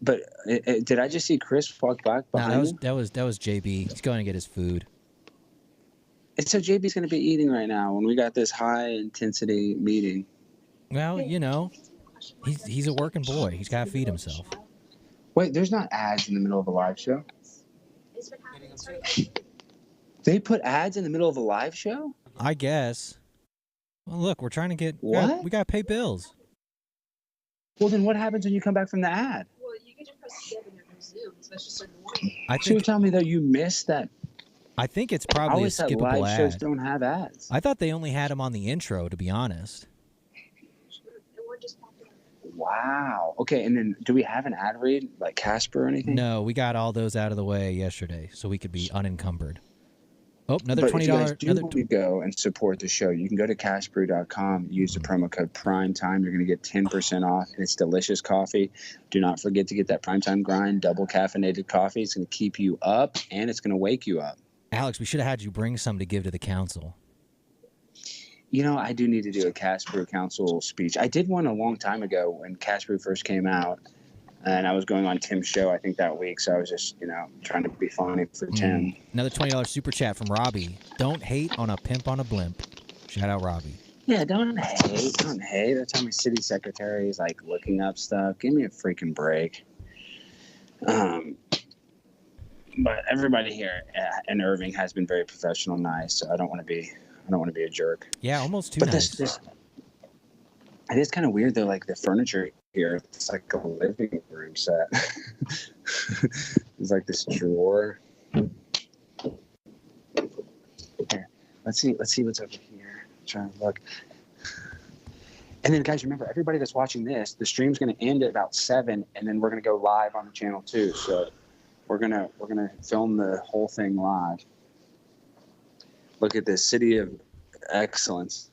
But did I just see Chris walk back behind me?
that was JB. He's going to get his food.
And so JB's going to be eating right now when we got this high intensity meeting.
Well, he's a working boy. He's got to feed himself.
Wait, there's not ads in the middle of a live show? They put ads in the middle of a live show?
I guess. Well, look, we're trying to get...
What?
We got to pay bills.
Well, then what happens when you come back from the ad?
Well, you get to press skip and it resumes. That's just annoying.
So you're telling me that you missed that?
I think it's probably a skippable
live
ad.
Shows don't have ads.
I thought they only had them on the intro, to be honest.
Wow. Okay, and then do we have an ad read, like Casper or anything?
No, we got all those out of the way yesterday, so we could be unencumbered. Oh, another $20.
If you guys do go and support the show, you can go to cashbrew.com, use the promo code PRIMETIME. You're going to get 10% off, and it's delicious coffee. Do not forget to get that Primetime Grind double caffeinated coffee. It's going to keep you up, and it's going to wake you up.
Alex, we should have had you bring some to give to the council.
I do need to do a Cash Brew Council speech. I did one a long time ago when Cash Brew first came out, and I was going on Tim's show, I think, that week. So I was just, trying to be funny for Tim.
Another $20 super chat from Robbie. Don't hate on a pimp on a blimp. Shout out, Robbie.
Yeah, don't hate. Don't hate. Every time my city secretary is like looking up stuff, give me a freaking break. But everybody here in Irving has been very professional, nice. So I don't want to be a jerk.
Yeah, almost too nice.
It is kind of weird though. Like the furniture here, it's like a living room set. It's like this drawer. Here, let's see what's over here. I'm trying to look. And then, guys, remember, everybody that's watching this, the stream's going to end at about 7, and then we're going to go live on the channel too. So we're gonna film the whole thing live. Look at this city of excellence.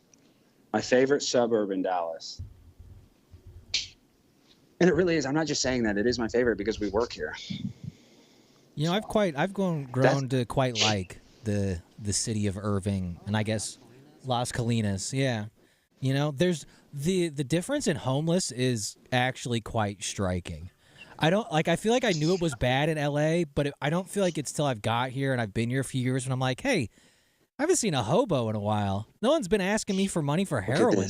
My favorite suburb in Dallas. And it really is. I'm not just saying that. It is my favorite because we work here.
I've grown to quite like the city of Irving and I guess Las Colinas. Yeah. There's the difference in homeless is actually quite striking. I don't like. I feel like I knew it was bad in L.A., but I don't feel like it's till I've got here and I've been here a few years when I'm like, hey, I haven't seen a hobo in a while. No one's been asking me for money for heroin.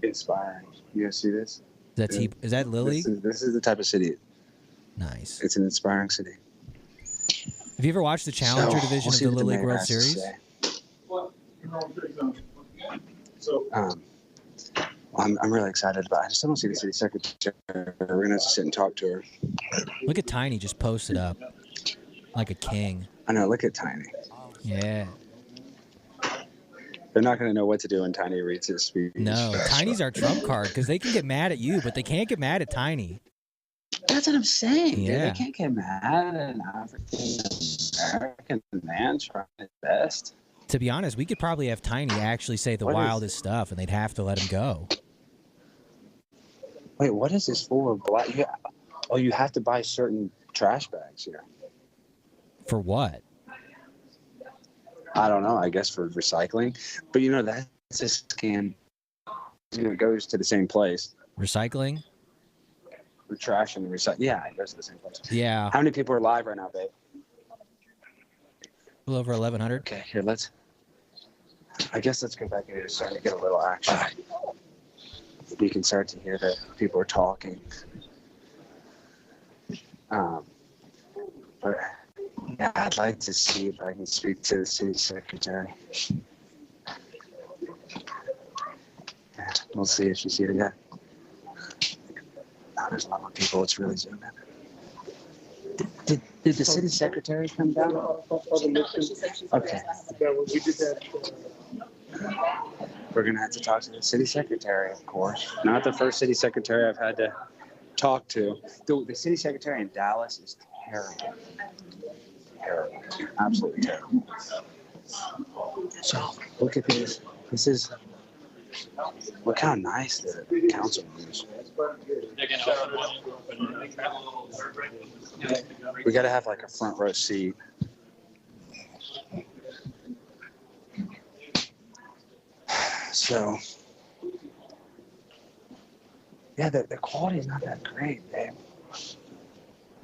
Inspiring. You guys see this?
Is that Lily?
This is the type of city.
Nice.
It's an inspiring city.
Have you ever watched the Challenger division of the Little League World Series?
I'm really excited about it. I just don't see the city secretary. We're going to have to sit and talk to her.
Look at Tiny just posted up like a king.
I know. Look at Tiny.
Yeah.
They're not going to know what to do when Tiny reads his speech.
No, Tiny's our trump card because they can get mad at you, but they can't get mad at Tiny.
That's what I'm saying.
Yeah.
Dude. They can't get mad at an African-American man trying his best.
To be honest, we could probably have Tiny actually say the wildest stuff, and they'd have to let him go.
Wait, what is this for? You have to buy certain trash bags here.
For what?
I don't know. I guess for recycling. But that's a scam. It goes to the same place.
Recycling?
The trash and the recycling. Yeah, it goes to the same place.
Yeah.
How many people are live right now, babe?
A little over 1,100.
Okay, here, I guess let's go back in here. It's starting to get a little action. You can start to hear that people are talking. But yeah, I'd like to see if I can speak to the city secretary. Yeah, we'll see if she's here yet. Now there's a lot more people. It's really zoomed in. Did the city secretary come down? Okay.
We did that.
We're going to have to talk to the city secretary, of course. Not the first city secretary I've had to talk to. The city secretary in Dallas is terrible. Terrible. Absolutely terrible. So, look at this. Look how nice the council is. We got to have like a front row seat. So, yeah, the quality is not that great, babe.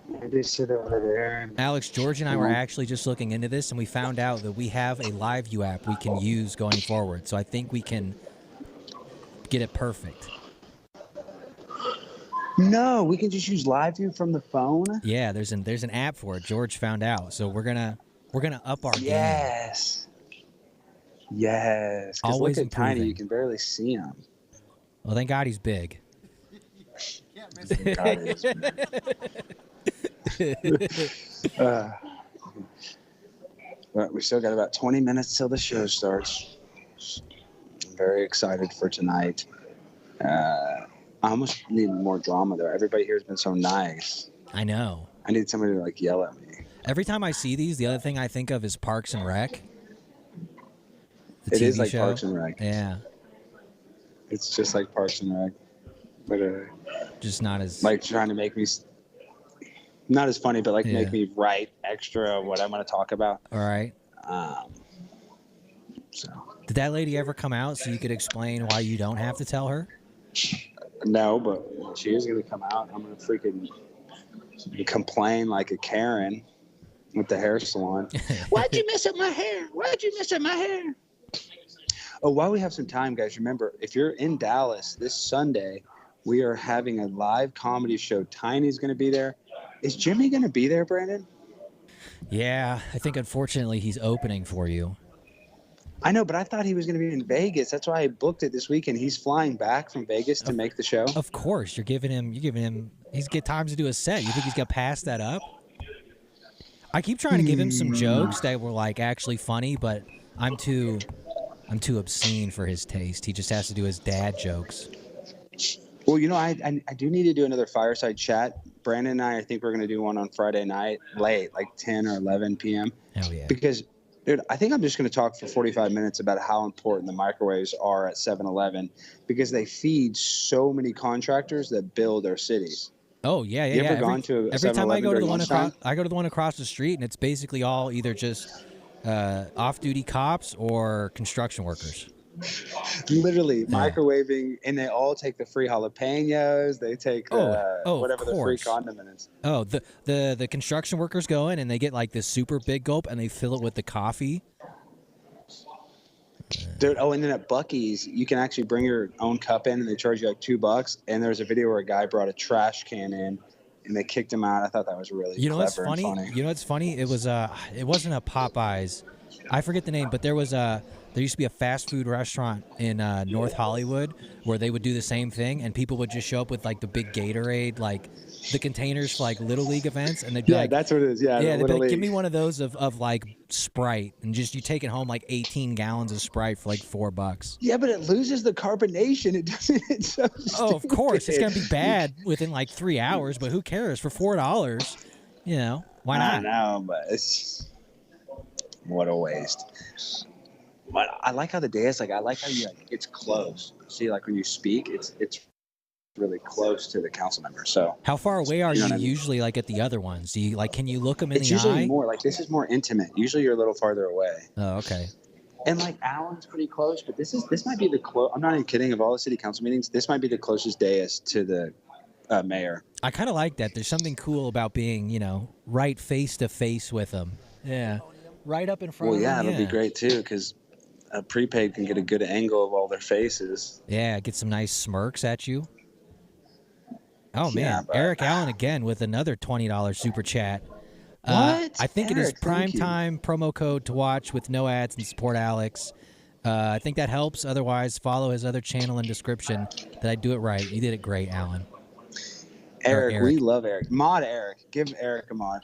Maybe sit over there.
Alex, George and I were actually just looking into this, and we found out that we have a live view app we can use going forward. So I think we can get it perfect.
No, we can just use live view from the phone.
Yeah, there's an app for it. George found out, so we're gonna up our game.
Yes. Because
Always
look at
improving.
Tiny, you can barely see him.
Well, thank God he's big.
God, he is big. But we still got about 20 minutes till the show starts. I'm very excited for tonight. I almost need more drama there. Everybody here has been so nice.
I know.
I need somebody to yell at me.
Every time I see these, the other thing I think of is Parks and Rec.
It is
TV
like
show.
Parks and Rec.
Yeah.
It's just like Parks and Rec. But
just not as...
trying to make me... Not as funny, but make me write extra what I'm going to talk about.
All right.
So.
Did that lady ever come out so you could explain why you don't have to tell her?
No, but she is going to come out. I'm going to freaking complain like a Karen with the hair salon. Why'd you mess up my hair? Why'd you mess up my hair? Oh, while we have some time, guys, remember, if you're in Dallas this Sunday, we are having a live comedy show. Tiny's going to be there. Is Jimmy going to be there, Brandon?
Yeah, I think unfortunately he's opening for you.
I know, but I thought he was going to be in Vegas. That's why I booked it this weekend. He's flying back from Vegas to make the show.
Of course, you're giving him. He's get times to do a set. You think he's gonna pass that up? I keep trying to give him some jokes that were actually funny, but I'm too obscene for his taste. He just has to do his dad jokes.
Well, I do need to do another fireside chat. Brandon and I think we're going to do one on Friday night, late, 10 or 11 p.m.
Hell yeah.
Because, dude, I think I'm just going to talk for 45 minutes about how important the microwaves are at 7-Eleven because they feed so many contractors that build our cities.
Oh, yeah.
You ever gone to a
every time I go to the one
lunchtime?
I go to the one across the street, and it's basically all either just off-duty cops or construction workers.
Literally microwaving, and they all take the free jalapenos. They take whatever the free condiment is.
Oh, the construction workers go in and they get like this super big gulp and they fill it with the coffee.
Dude, and then at Buc-ee's, you can actually bring your own cup in, and they charge you like $2. And there's a video where a guy brought a trash can in, and they kicked him out. I thought that was really clever and funny.
You know what's funny? It was it wasn't a Popeyes. I forget the name, but there used to be a fast food restaurant in North Hollywood where they would do the same thing, and people would just show up with like the big Gatorade, like the containers for like Little League events, and they'd be like,
that's what it is. Yeah,
they'd be like, give me one of those of like Sprite, and just you take it home like 18 gallons of Sprite for like $4.
Yeah, but it loses the carbonation. It doesn't. It's so
Oh, of course, it's gonna
stupid.
be bad within like 3 hours, but who cares? For $4, you know, why not?
I know, but it's what a waste. But I like how the dais, like I like how it's close. See, like when you speak, it's really close to the council member. So
How far away are you,
know what I mean?
usually like at the other ones? Do you like, can you look them in
It's
the
usually
eye?
more like this is more intimate. Usually you're a little farther away.
Oh, okay.
And like Alan's pretty close, but this might be the close. I'm not even kidding. Of all the city council meetings, this might be the closest dais to the mayor.
I kind of like that. There's something cool about being, you know, right face to face with them. Yeah. Right up in front
Well,
of
yeah,
them.
it'll be great too because a prepaid can get a good angle of all their faces.
Yeah, get some nice smirks at you. Oh,
Yeah,
man.
but-
Eric Allen again with another $20 super chat.
What?
I think it is
Eric,
prime
thank you.
time promo code to watch with no ads and support Alex. I think that helps. Otherwise, follow his other channel in description. Did I do it right? You did it great, Alan.
Eric, we love Eric. Mod Eric. Give Eric a mod.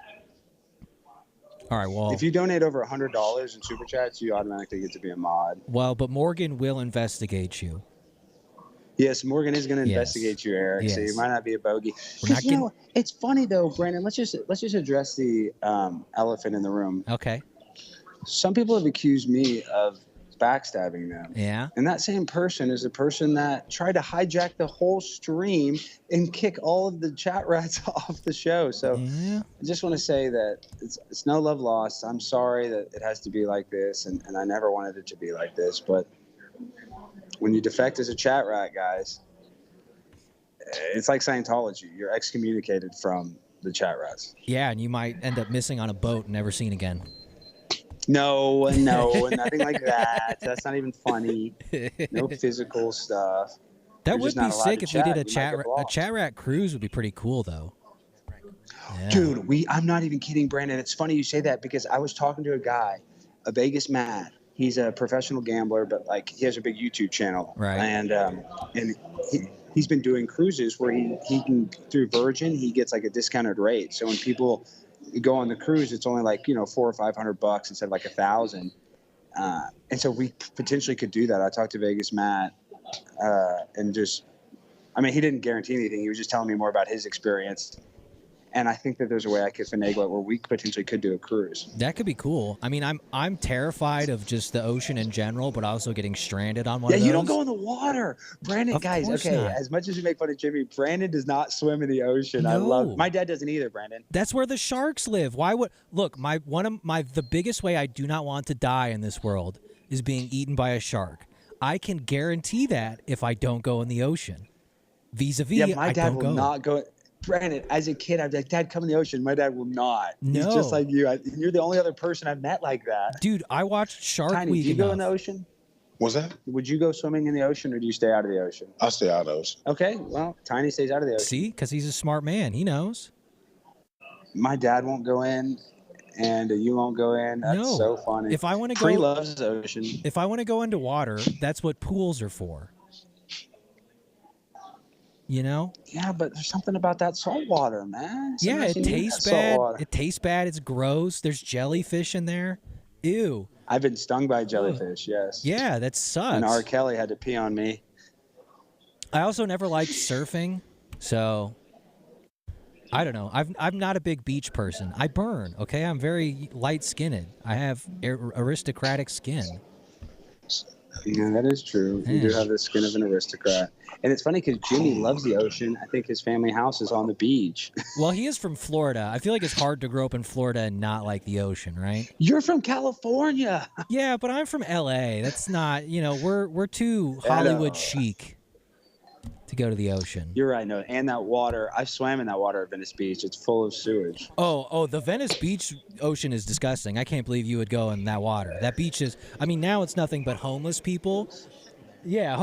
All right, well,
If you donate over $100 in super chats, you automatically get to be a mod.
but Morgan will investigate you.
Yes, Morgan is going to
Yes.
investigate you, Eric. So
Yes.
you might not be a bogey.
We're not
'Cause, you know, it's funny though, Brandon. Let's just address the elephant in the room.
Okay.
Some people have accused me of backstabbing them.
Yeah.
And that same person is the person that tried to hijack the whole stream and kick all of the chat rats off the show. So
Yeah.
I just want to say that it's no love lost. I'm sorry that it has to be like this, and I never wanted it to be like this. But when you defect as a chat rat, guys, it's like Scientology. You're excommunicated from the chat rats.
Yeah, and you might end up missing on a boat and never seen again.
No, nothing like that. That's not even funny. No physical stuff.
That
You're
would
just
be
not allowed
sick
to
if we did
chat.
a
You might
chat
get
a
blocked.
chat rat cruise. Would be pretty cool though. Yeah.
Dude, I'm not even kidding, Brandon. It's funny you say that because I was talking to a guy, a Vegas Matt. He's a professional gambler, but like he has a big YouTube channel.
Right.
And he's been doing cruises where he can, through Virgin, he gets like a discounted rate. So when people go on the cruise, it's only like, $400 or $500 instead of like $1,000. And so we potentially could do that. I talked to Vegas Matt, and he didn't guarantee anything. He was just telling me more about his experience. And I think that there's a way I could finagle it where we potentially could do a cruise.
That could be cool. I mean, I'm terrified of just the ocean in general, but also getting stranded on one of those.
Yeah, you don't go in the water. Brandon,
Of
guys,
course
okay,
not.
as much as you make fun of Jimmy, Brandon does not swim in the ocean. I
No.
love my dad doesn't either, Brandon.
That's where the sharks live. Why would look? The biggest way I do not want to die in this world is being eaten by a shark. I can guarantee that if I don't go in the ocean. Vis-a-vis,
Yeah, my
I
dad
don't
will
go.
not go. Brandon, as a kid, I'd be like, Dad, come in the ocean. My dad will not. He's
No.
just like you. You're the only other person I've met like that.
Dude, I watched Shark
Tiny,
Week
do you go in the
enough.
ocean?
What's that?
Would you go swimming in the ocean or do you stay out of the ocean?
I'll stay out of those.
Okay, well, Tiny stays out of the ocean.
See, because he's a smart man. He knows.
My dad won't go in, and you won't go in. That's
No.
so funny.
If I want to
Free
go,
loves the ocean.
if I want to go into water, that's what pools are for. You know?
Yeah, but there's something about that salt water, man.
Yeah,
Sometimes
it
you need
tastes
that salt
bad.
water.
It tastes bad. It's gross. There's jellyfish in there. Ew.
I've been stung by jellyfish, yes.
Yeah, that sucks.
And R. Kelly had to pee on me.
I also never liked surfing, so I don't know. I'm not a big beach person. I burn. Okay, I'm very light-skinned. I have aristocratic skin.
Yeah, that is true. You do have the skin of an aristocrat. And it's funny because Jimmy loves the ocean. I think his family house is on the beach.
Well, he is from Florida. I feel like it's hard to grow up in Florida and not like the ocean, right?
You're from California.
Yeah, but I'm from LA. That's not, we're too Hollywood chic to go to the ocean.
You're right, no. And that water, I swam in that water at Venice Beach. It's full of sewage.
Oh, the Venice Beach ocean is disgusting. I can't believe you would go in that water. That beach is, now it's nothing but homeless people. Yeah,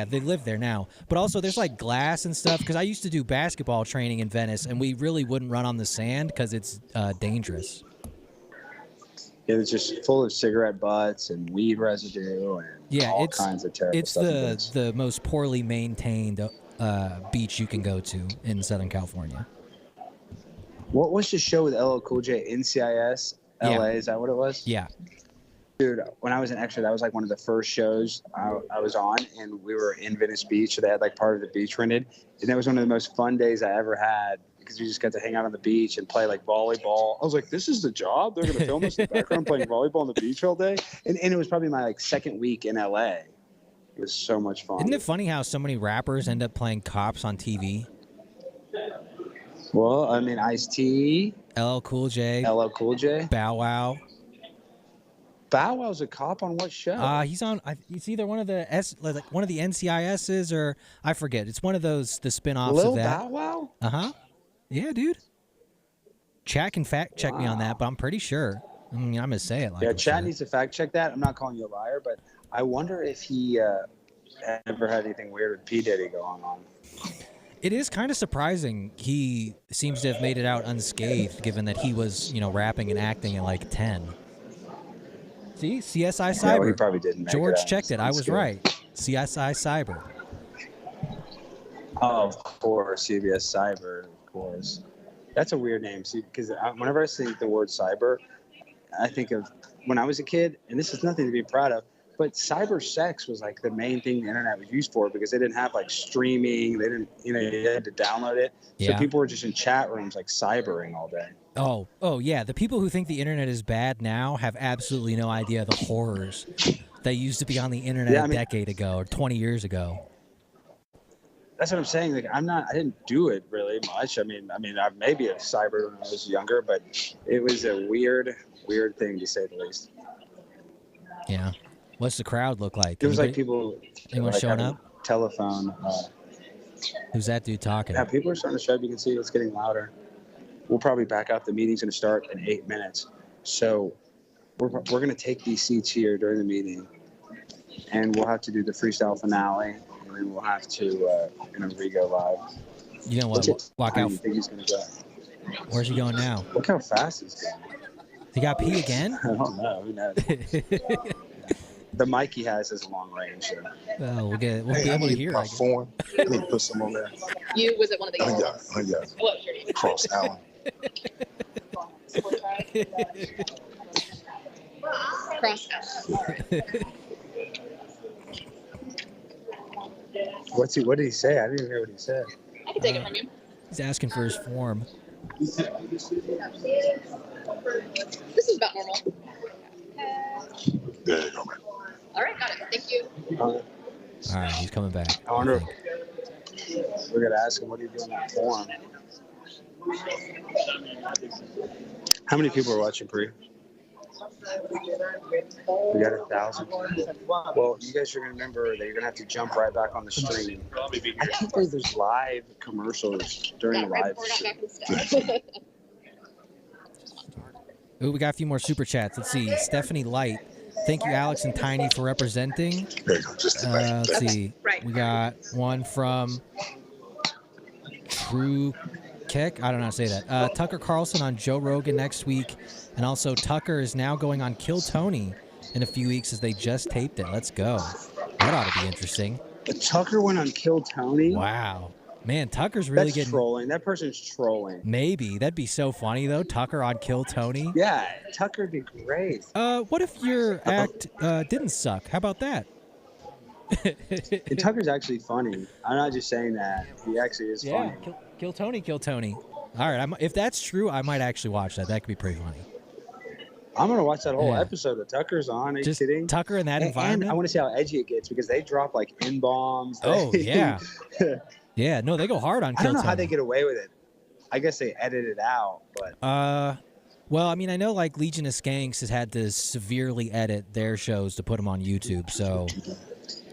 they live there now. But also there's like glass and stuff because I used to do basketball training in Venice and we really wouldn't run on the sand because it's dangerous.
It was just full of cigarette butts and weed residue and all kinds of terrible stuff.
It's the most poorly maintained beach you can go to in Southern California.
What was the show with LL Cool J? NCIS LA, is that what it was?
Yeah.
Dude, when I was an extra, that was like one of the first shows I was on, and we were in Venice Beach, so they had like part of the beach rented, and that was one of the most fun days I ever had because we just got to hang out on the beach and play like volleyball. I was like, this is the job? They're going to film us in the background playing volleyball on the beach all day? And it was probably my like second week in LA. It was so much fun.
Isn't it funny how so many rappers end up playing cops on TV?
Well, Ice-T.
LL Cool J.
Bow Wow. Bow Wow's a cop on what show?
He's on. It's either one of the one of the NCISs or I forget. It's one of those the spinoffs of that.
Bow Wow?
Uh-huh. Yeah, dude. Chat can fact check me on that, but I'm pretty sure. I'm gonna say it like.
Yeah, Chat needs to fact check that. I'm not calling you a liar, but I wonder if he ever had anything weird with P Diddy going on.
It is kind of surprising. He seems to have made it out unscathed, given that he was, rapping and acting at like 10. See, CSI Cyber.
Yeah, well, he probably didn't.
George checked it. I was right. CSI Cyber.
Oh, of course, CBS Cyber. Of course, that's a weird name. See, because whenever I see the word cyber, I think of when I was a kid, and this is nothing to be proud of. But cyber sex was like the main thing the internet was used for because they didn't have like streaming. They didn't, you had to download it. So people were just in chat rooms like cybering all day.
Oh yeah. The people who think the internet is bad now have absolutely no idea the horrors that used to be on the internet a decade ago or 20 years ago.
That's what I'm saying. Like I didn't do it really much. I maybe a cyber when I was younger, but it was a weird thing to say the least.
Yeah. What's the crowd look like?
It was like people.
Anyone
like
showing up?
Telephone.
Who's that dude talking?
Yeah, people are starting to show up. You can see it's getting louder. We'll probably back out. The meeting's going to start in 8 minutes. So we're going to take these seats here during the meeting, and we'll have to do the freestyle finale, and then we'll have to re-go live.
You know what? Walk out.
You think he's going to go?
Where's he going now?
Look how fast he's going.
He got pee again?
I don't know. Who knows? The mic he has is long range. So.
We'll be able to hear.
My form. I need to put some on there.
Was it one of the?
I got it. Cross Allen.
Cross out.
What did he say? I didn't even hear what he said.
I can take it from you.
He's asking for his form.
This is about normal.
There you go, man.
All right, got it. Thank you.
All right, he's coming back.
I wonder. We're gonna ask him what he's doing that form. How many people are watching Pre? We got 1,000. Well, you guys are gonna remember that you're gonna have to jump right back on the stream. I can't believe there's live commercials during the live stream.
Ooh, we got a few more super chats. Let's see. Stephanie Light. Thank you, Alex and Tiny, for representing. Let's see. We got one from True Keck. I don't know how to say that. Tucker Carlson on Joe Rogan next week. And also, Tucker is now going on Kill Tony in a few weeks as they just taped it. Let's go. That ought to be interesting.
Tucker went on Kill Tony?
Wow. Man, Tucker's really getting...
trolling. That person's trolling.
Maybe. That'd be so funny, though. Tucker on Kill Tony.
Yeah, Tucker'd be great.
What if your act didn't suck? How about that?
And Tucker's actually funny. I'm not just saying that. He actually is funny.
Kill Tony, Kill Tony. All right, if that's true, I might actually watch that. That could be pretty funny.
I'm gonna watch that whole
Yeah.
episode of Tucker's on. Are you
Just
kidding?
Tucker in that
And
environment.
I want to see how edgy it gets because they drop like N-bombs.
Oh
They-
yeah, yeah. No, they go hard on
I
Kill
don't know how
Tony.
they get away with it. I guess they edit it out, but
Well, I mean, I know like Legion of Skanks has had to severely edit their shows to put them on YouTube. So,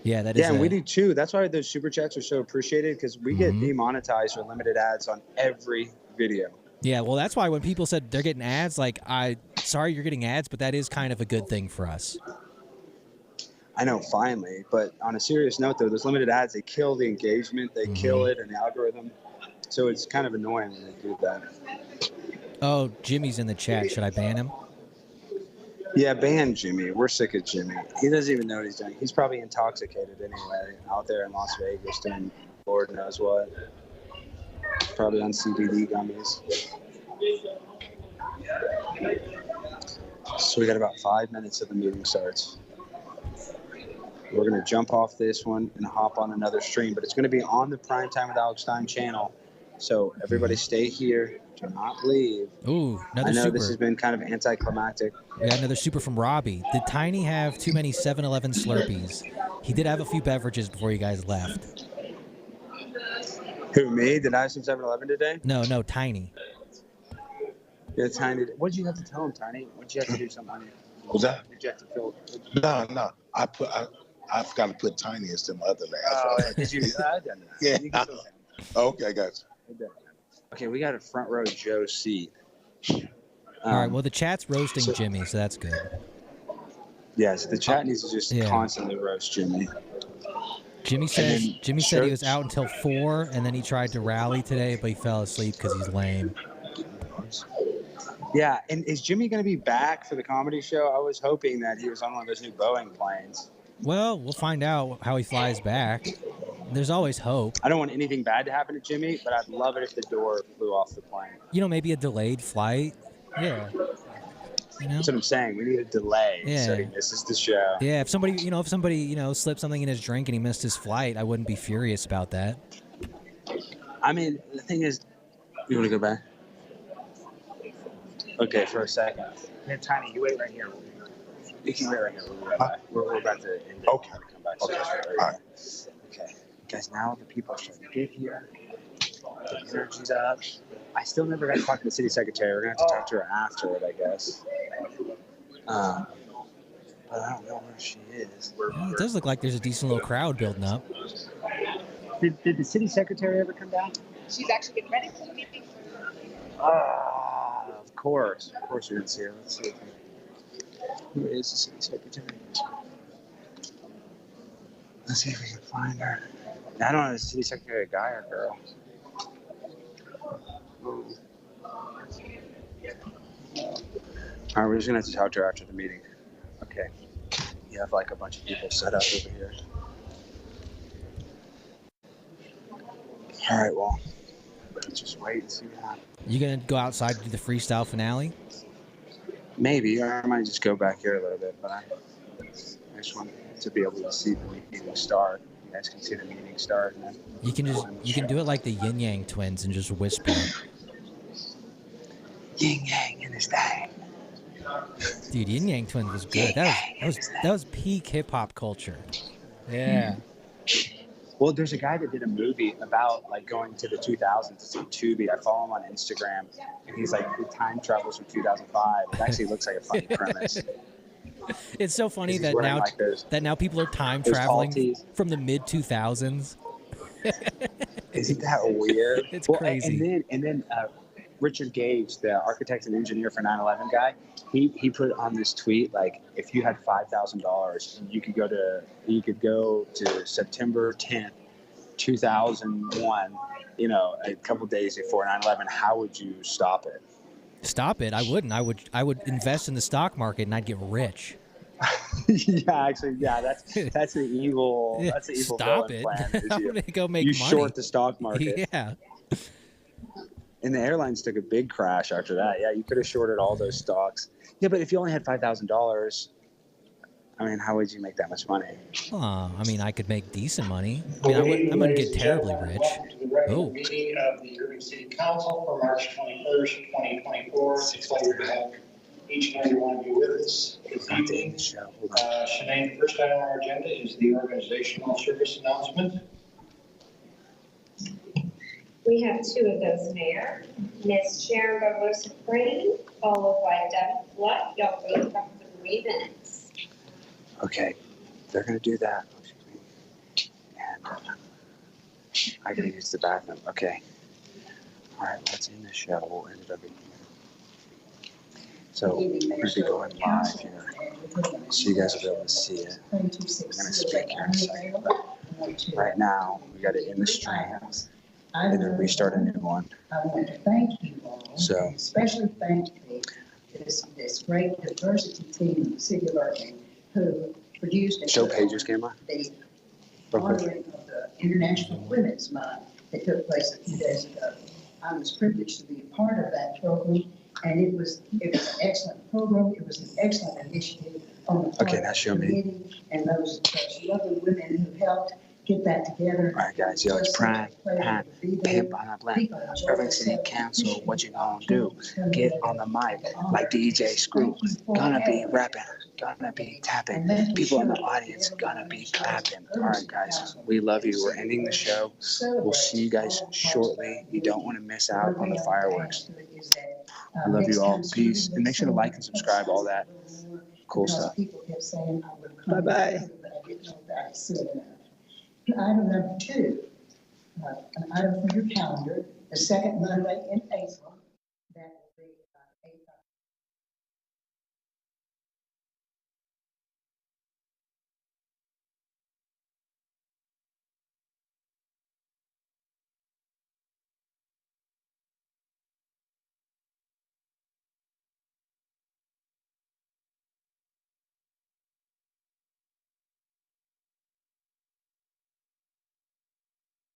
yeah, that is.
yeah, and we do too. That's why those super chats are so appreciated because we get demonetized or limited ads on every video.
Yeah, well, that's why when people said they're getting ads, like, sorry you're getting ads, but that is kind of a good thing for us.
I know, finally. But on a serious note, though, those limited ads, they kill the engagement, they kill it and the algorithm. So it's kind of annoying when they do that.
Oh, Jimmy's in the chat. Should I ban him?
Yeah, ban Jimmy. We're sick of Jimmy. He doesn't even know what he's doing. He's probably intoxicated anyway, out there in Las Vegas doing Lord knows what. Probably on CBD gummies. So we got about 5 minutes till the meeting starts. We're going to jump off this one and hop on another stream, but it's going to be on the Primetime with Alex Stein channel. So everybody stay here. Do not leave.
Ooh, another
I know
super.
this has been kind of anticlimactic.
We got another super from Robbie. Did Tiny have too many 7-Eleven Slurpees? He did have a few beverages before you guys left.
Who, me? Did I have some 7-Eleven today?
No, Tiny.
Yeah, Tiny. What did you have to tell him, Tiny? What did you have to do something?
What was that?
Did you have to fill?
No. I forgot to put Tiny as them other names.
Oh, did you? I done that.
Yeah.
You can do that.
Okay, I got you.
Okay, we got a front row Joe seat.
All right, well, the chat's roasting Jimmy, so that's good.
Yes, the chat needs to just
Yeah.
constantly roast Jimmy.
Jimmy said he was
Church-
out until 4, and then he tried to rally today, but he fell asleep because he's lame.
Yeah, and is Jimmy going to be back for the comedy show? I was hoping that he was on one of those new Boeing planes.
Well, we'll find out how he flies back. There's always hope.
I don't want anything bad to happen to Jimmy, but I'd love it if the door flew off the plane.
You know, maybe a delayed flight. Yeah. You know?
That's what I'm saying. We need a delay so he
Yeah.
misses the show.
Yeah, if somebody slipped something in his drink and he missed his flight, I wouldn't be furious about that.
I mean, the thing is, you want to go back? Okay, for a second. Hey, Tiny, you wait right here. You can wait right here. We're about to end it.
Okay.
Come back.
Okay.
Right.
All right.
Okay. Guys, now the people are starting to get here. The energy's up. I still never got to talk to the city secretary. We're going to have to talk to her after it, I guess. But I don't know where she is.
Well, it does look like there's a decent little crowd building up.
Did the city secretary ever come down?
She's actually getting ready for the meeting.
Of course. Of course you're here. Let's see. Who is the city secretary? Let's see if we can find her. I don't know if the city secretary a guy or girl. All right, we're just going to have to talk to her after the meeting. Okay. You have like a bunch of people set up over here. All right, well, let's just wait and see what happens.
You gonna go outside to do the freestyle finale?
Maybe, or I might just go back here a little bit, but I just want to be able to see the meeting start. You guys can see the meeting start. And then
You can do it like the Yin Yang Twins and just whisper.
Yin Yang in his day.
Dude, Yin Yang Twins was good. That was peak hip hop culture. Yeah.
Well, there's a guy that did a movie about like going to the 2000s to see Tubi. I follow him on Instagram, and he's like, he time travels from 2005. It actually looks like a funny premise.
It's so funny
He's
that
wearing,
now
like, those-
that now people are time
those tall
traveling
tees.
from the mid 2000s.
Isn't that weird?
It's
Well,
crazy.
And then Richard Gage, the architect and engineer for 9/11 guy, he put on this tweet like, if you had $5,000 and you could go to September 10th, 2001, you know, a couple days before 9/11, how would you stop it?
Stop it! I wouldn't. I would invest in the stock market and I'd get rich.
Yeah, actually, yeah, that's the evil. That's the evil
Stop
villain
it!
plan. is
I'm
you
gonna go make
you
money.
short the stock market.
Yeah.
And the airlines took a big crash after that. Yeah, you could have shorted all those stocks. Yeah, but if you only had $5,000, I mean, how would you make that much money?
I mean, I could make decent money. I mean, I'm gonna get terribly rich. Oh.
Meeting of the Irving City Council for March 21st, 2024. It's pleasure to have each and every one of you with us this evening. Shanae, the first item on our agenda is the organizational service announcement.
We have two of those, Mayor. Ms. Sharon Barbosa-Crane, followed by Devin Flood. Y'all both have 3 minutes.
Okay, they're gonna do that. And I gotta use the bathroom. Okay. All right, let's end the show. We'll end it over here. So we're gonna be going live here, so you guys will be able to see it. We're gonna speak here in a second, but right now we gotta end the stream and then restart a new one.
I want to thank you all.
So,
especially thank this great diversity team in the city of Irving who produced
show Page's camera.
The honoring of the International Women's Month that took place a few days ago. I was privileged to be a part of that program, and it was an excellent program. It was an excellent initiative on the part
Okay, now show me.
and those lovely women who helped get that together.
All right, guys. Yo, it's Prime, Pimp on a Blimp. Irving City Council, what you gonna do? Get on the mic like DJ Screw. Gonna be rapping, gonna be tapping. People in the audience gonna be clapping. All right, guys. We love you. We're ending the show. We'll see you guys shortly. You don't want to miss out on the fireworks. I love you all. Peace. And make sure to like and subscribe, all that cool stuff.
Bye-bye. Item number 2, an item for your calendar, the second Monday in April